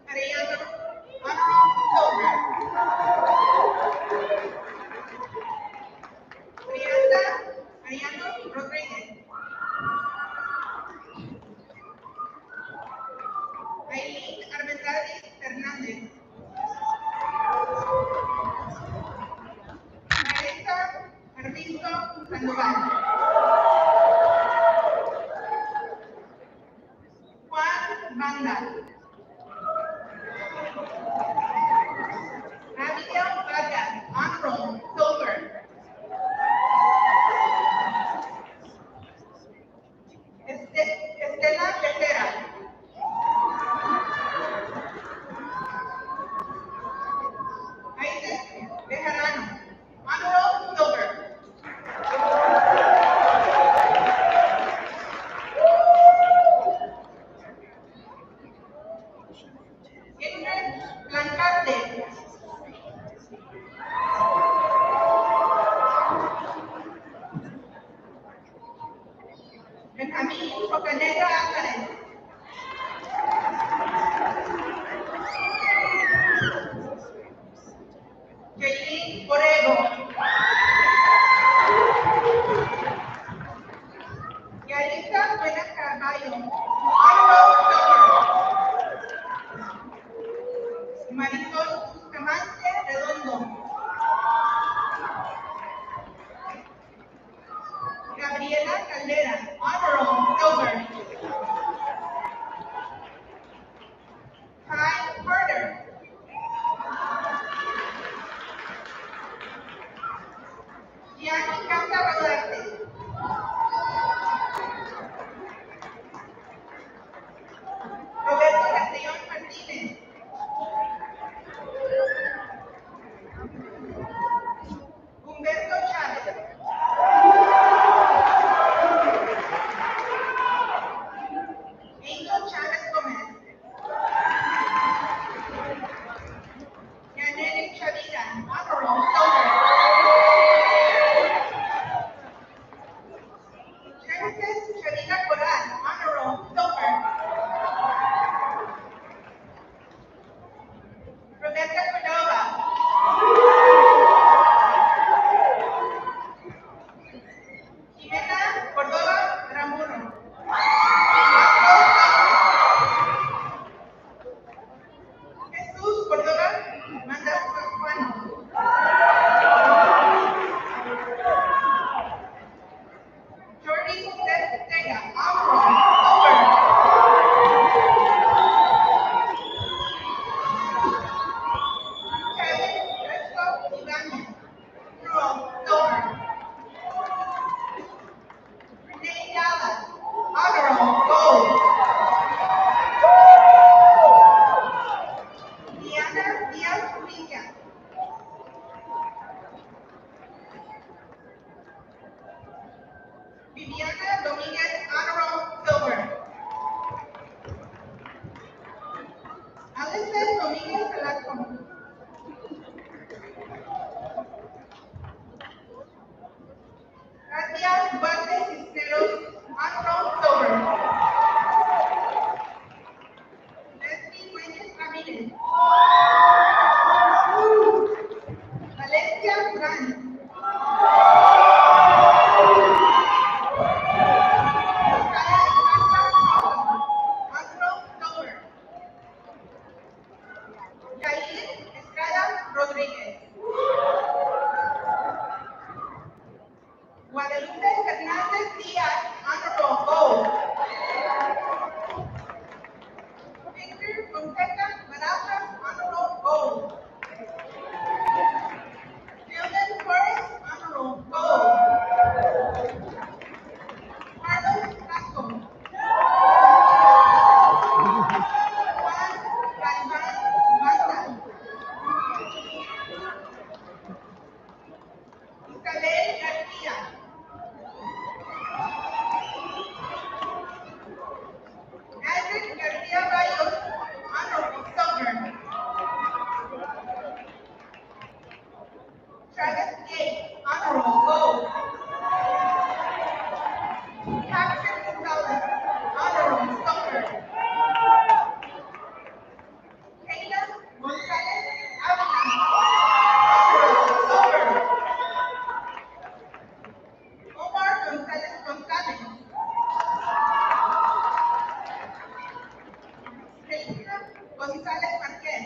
Arellano, honor roll, silver. Brianda Ariano Rodríguez. Aileen Armendariz Hernández. Marisa Arvizo Sandoval. Juan Banda. Abigail Vargas, honor roll, silver. Estela Becerra. Isaac Bejarano, honor roll, silver. Ingrid Blancarte. Benjamín Bocanegra Álvarez. Jaylin Borrego. Yaritza Buena Carballo, honor roll, silver. Marisol Bustamante Redondo. Gabriela Caldera, honor roll, silver. Ty Carter. Jackie Casa Viviana Dominguez, honor roll, silver. Alison Dominguez Velasco. Katia Duarte Cisneros, honor roll, silver. Leslie Reyes Ramírez. Valencia Durán. Yair Estrada Rodríguez. Guadalupe Fernández Díaz, honor roll, gold. Victor Fonseca Barajas, honor roll, gold. Gildan Torres, honor roll, gold. Carlos Casco. Juan Galván Mata. Isabel García. Andrew García Rayos, honor roll, silver. Travis Gates, honor roll, gold. Patrick Gonzalez, honor roll, silver. Kayla Gonzalez Avila, honor roll, silver. Omar Gonzalez Gonzalez. Reina González Marquez.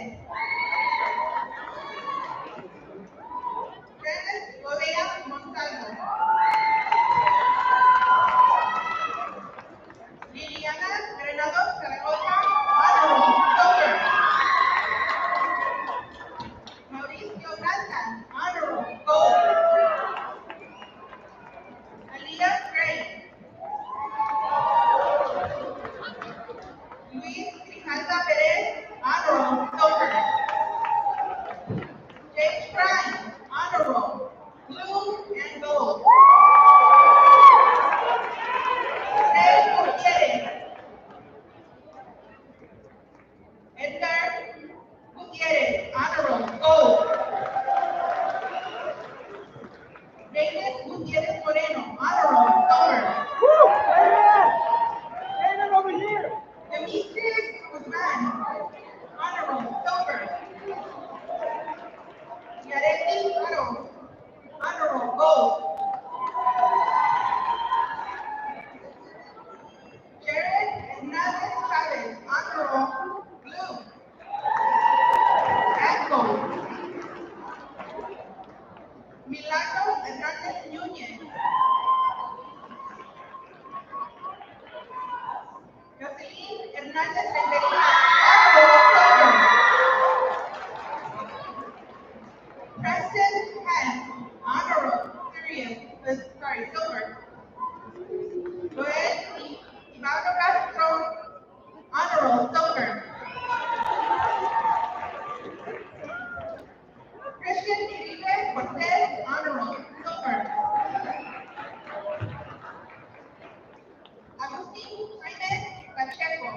Dennis Godea Montalvo. Liliana Granados Zaragoza, honor roll, silver. Mauricio Granda, honor roll, gold. Aliyah Gray. Luis Grijalda Perez, honor roll, silver. James Prime, honor roll, blue and gold. Rey Gutierrez. Edgar Gutierrez, honor roll, gold. Reyes Gutierrez Moreno, honor roll, silver. Demetrius Guzman, honor roll, silver. Yareli Caro, honor roll, gold. Jared Hernandez Chavez, honor roll, blue and gold. Milagros Hernandez Núñez. Jocelyn Hernández Rentería, honor roll, silver. Preston Hess, honor roll, silver. Joel Ivano Castro, honor roll, silver. Christian Felipe Cortez, honor roll, silver. Agustín Jaime Pacheco.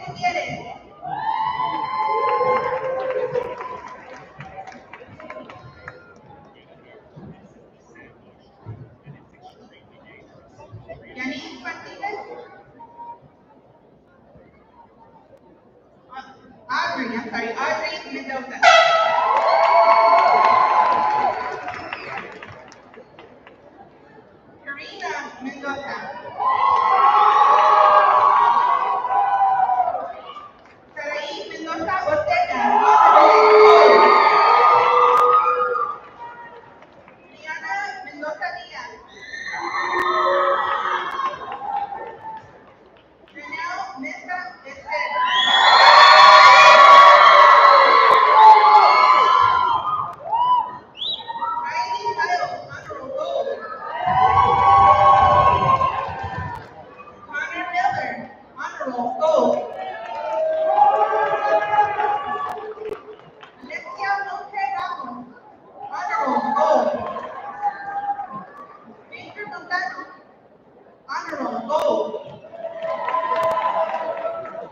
te quieren. Yanis Martinez. Audrey, I'm sorry, Audrey Mendoza. Karina Mendoza. Saraí Mendoza Ortega. Diana Mendoza Díaz. Janelle Mesa Esther. Riley Kyle Honorable. Connor Miller Honorable. Alexia Monte Ramos Honorable. Victor Montano Honorable.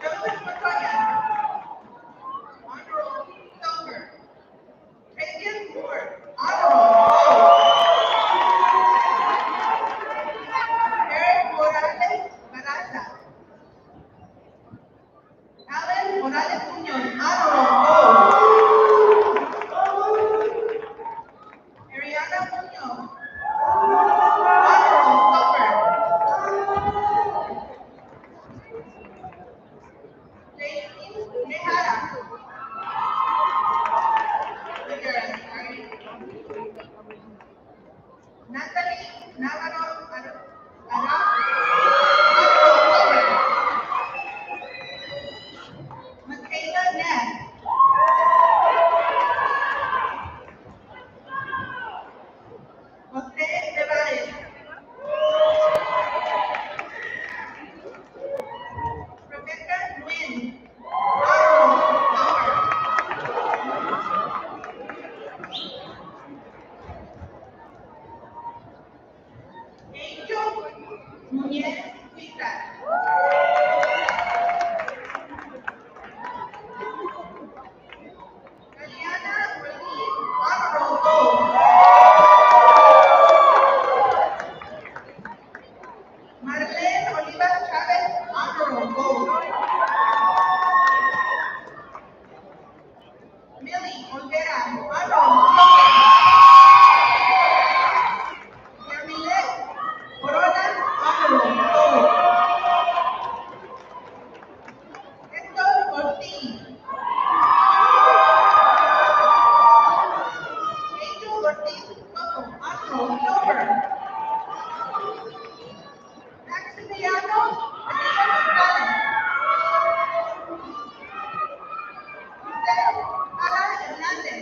Douglas Montoya Honorable Silver. Reagan Ford Honorable. Eric Morales Barraza. Alan Morales Muñoz Honorable. Ariana Muñoz Honorable Silver. Jason Mejara. Natalie Navarro Ara Michaela Ness. José Nevares. Rebecca Nguyen. Angel Núñez Suiza. Galeana Ruiz Honorable. Marlene Olivas Chávez Honorable. Millie Olvera Honorable. Yamilet Corona Honorable. Héctor Ortiz. Angel Ortiz Soto Honorable. Maximiliano González. Ala Hernández.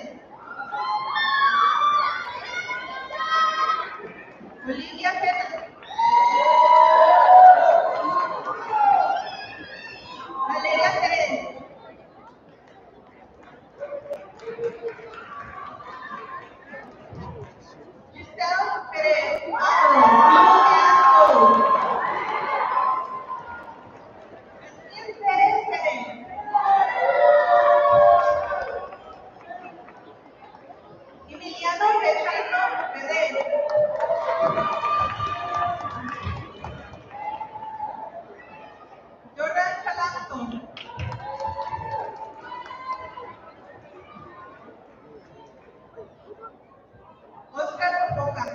Olivia Pérez. Valeria Pérez. Giselle Pérez. Honorable. Yasin Pérez Pérez. Emiliano Rechazo Pérez. Jordan Chalasco. Oscar Popoca.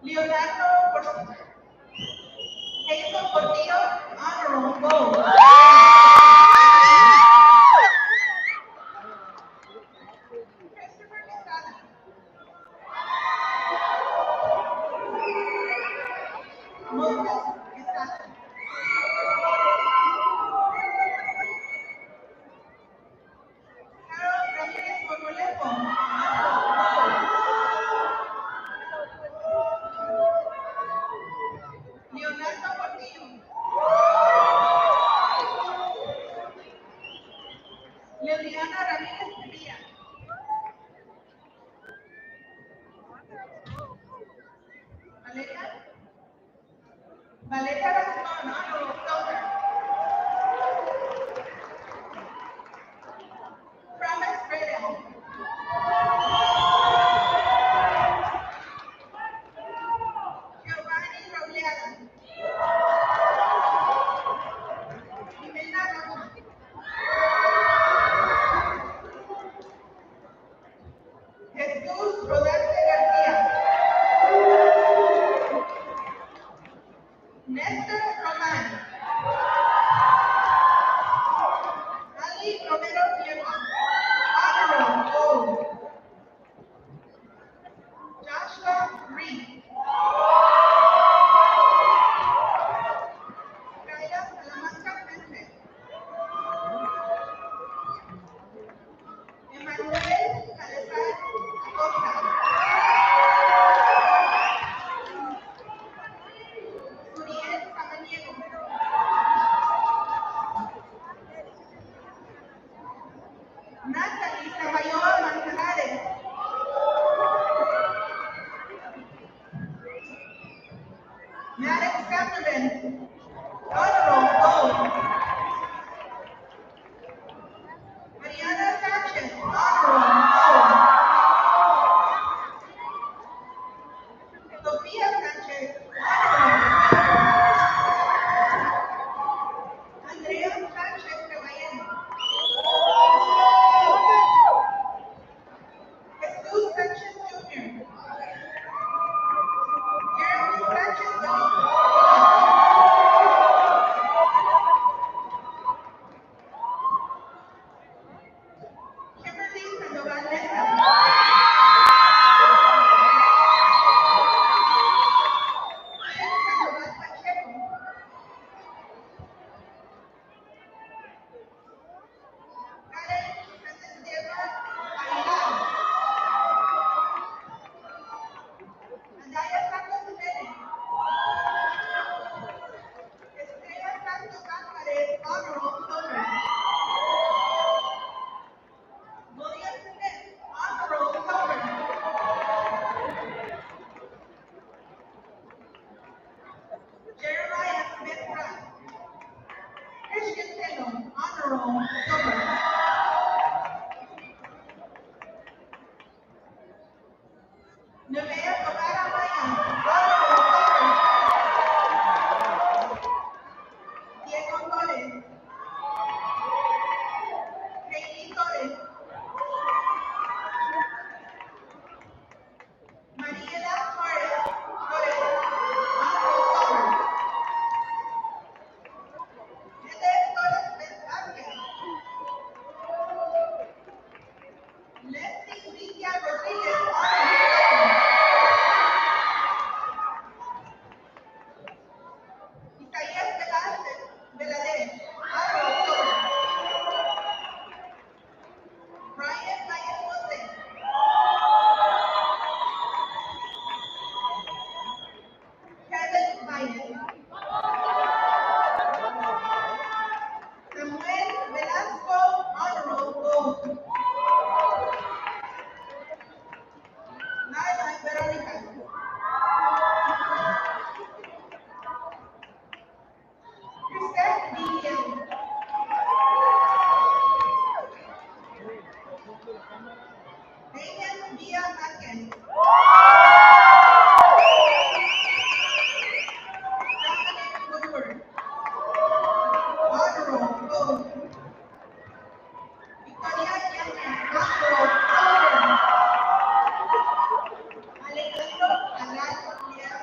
Leonardo Portillo. Hazel Portillo Honorable. Christopher Quesada. Moses Quesada. Carol Ramírez Monolejo. Leonardo Portillo. Leoniana Ramírez Sevilla. Valeria Valeta Rascon, honor roll silver. Promise Riddle. Giovanni Robledo. Jimena Rocha. Jesús Rodarte García. Néstor Román. Ali Romero Diego. Honor roll gold. Joshua Reed. Kaya Salamanca Pence. Emmanuel Salazar Acosta. Uriel Samaniego. Natalie Samayoa Manzanares. Maddox Sutherland. Honor roll gold. Mariana Sanchez. Honor roll gold. Sofía Sánchez. Honor roll. Andrea Sánchez Caballero. Jesús Sánchez Jr. Jeremy Sánchez Kimberly Sandoval Mesa. Sandoval Pacheco. Karen Santiago Aguilar. Andaya Santos Jiménez. Estrella Santos Álvarez. Honor roll silver. William Smith. Honor roll silver. Jeremiah Smith Rudd. Christian Teno. Honor roll silver. Nevea Guevara Ryan. Honor roll silver. Diego Torres. Hailey Torres. Mariela Torres. Honor roll silver. Heather Torres Vázquez. Leslie Lidia Rodriguez. Honor roll silver. Isaías Velázquez. Veladez. Honor roll silver. Brian Reyes Ponce. Kevin Biden. Samuel Velasco. Honor roll gold. Nyla Veronica. Chrisette Diaz. Megan Dia Marquez. Dominic Woodward. Honor roll gold. Victoria Yanez. Honor roll silver. Alejandro Alaro Leal.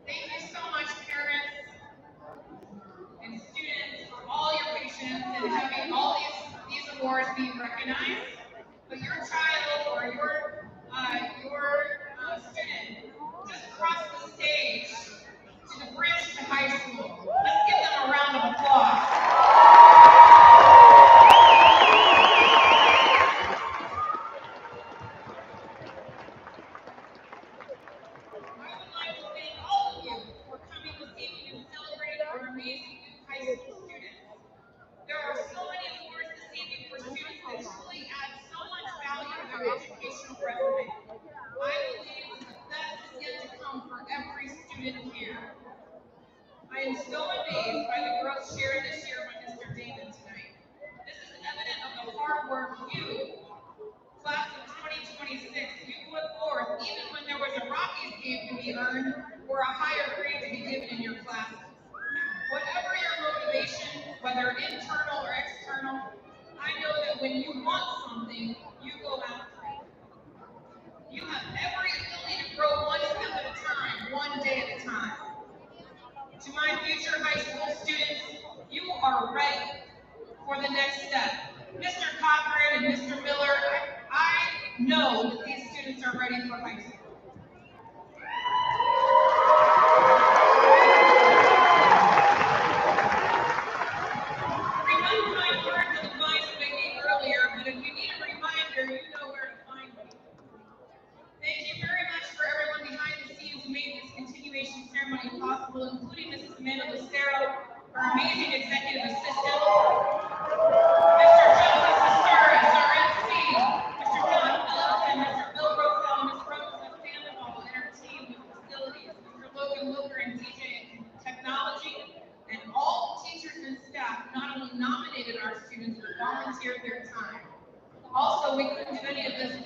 Thank you so much, parents and students, for all your patience and having all these awards being recognized. But your child or your student just crossed the stage I am so amazed by the growth shared this year by Mr. Damon tonight. This is evident of the hard work you, class of 2026, you put forth even when there was a Rockies game to be earned or a higher grade to be given in your classes. Whatever your motivation, whether internal or external, I know that when you want something, you go after it. You have every ability to grow one step at a time, one day at a time. To my future high school students, you are ready for the next step. Mr. Cochran and Mr. Miller, I know that these students are ready for high school. Remember my words of advice that I gave earlier, but if you need a reminder, you know where to find me. Thank you very much for everyone behind the scenes who made this continuation ceremony possible, including Mrs. Amanda Lucero, our amazing executive assistant, Mr. Joseph Sestaris, our MC, Mr. John Phillips, and Mr. Bill Rosell, and Ms. Rosa Sandoval, and our team with facilities, Mr. Logan Wilker and DJ in technology, and all the teachers and staff not only nominated our students, but volunteered their time. Also, we couldn't do any of this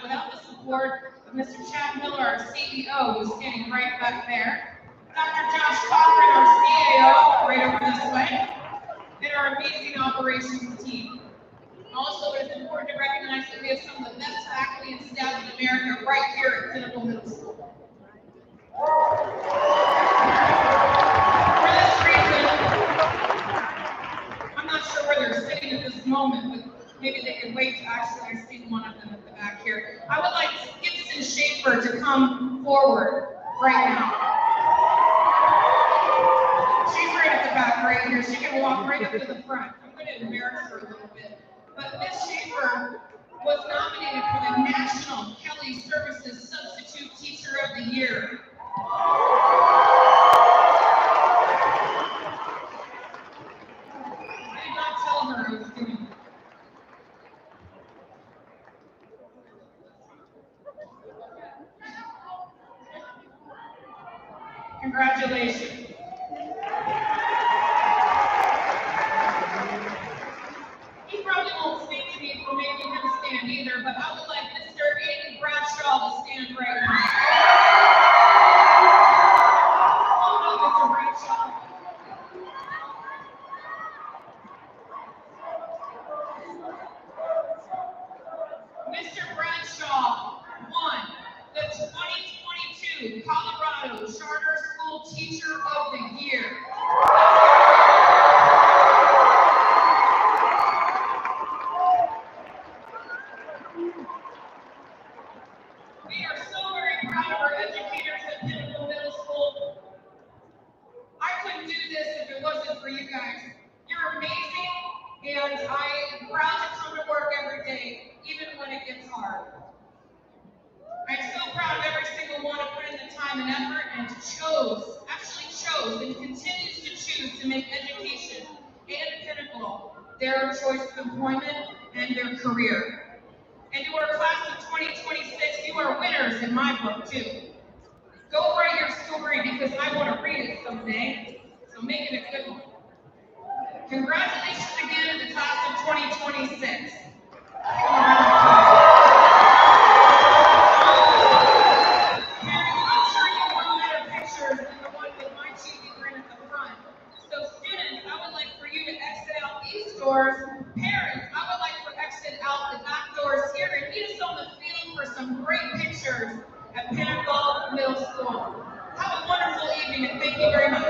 without the support of Mr. Chad Miller, our CEO, who's standing right back there, Dr. Josh Cochran, our CAO, right over this way, and our amazing operations team. Also, it is important to recognize that we have some of the best faculty and staff in America right here at Pinnacle Middle School. For this reason, I'm not sure where they're sitting at this moment, but maybe they can wait. Actually, I see one of them at the back here. I would like Gibson Schaefer to come forward right now. She's right at the back right here. She can walk right up to the front. I'm going to embarrass her a little bit. But Miss Schaefer was nominated for the National Kelly Services Substitute Teacher of the Year. I did not tell her I was doing that. Congratulations. He probably won't speak to me for making him stand either, but I would like Mr. Aiden Bradshaw to stand right now. Oh no, Mr. Bradshaw. Mr. Bradshaw won the 2022 Colorado Charter School Teacher of the Year. We are so very proud of our educators at Pinnacle Middle School. I couldn't do this if it wasn't for you guys. You're amazing, and I am proud to come to work every day, even when it gets hard. I'm so proud of every single one who put in the time and effort and actually chose, and continues to choose to make education and Pinnacle their choice of employment and their career. And to our class of 2026, you are winners in my book too. Go write your story because I want to read it someday, so make it a good one. Congratulations again to the class of 2026. I'm sure you want better pictures than the one with my cheesy grin at the front. So students, I would like for you to exit out these doors. Parents, I would like for exit out the back doors here and meet us on the field for some great pictures at Pinnacle Middle School. Have a wonderful evening and thank you very much.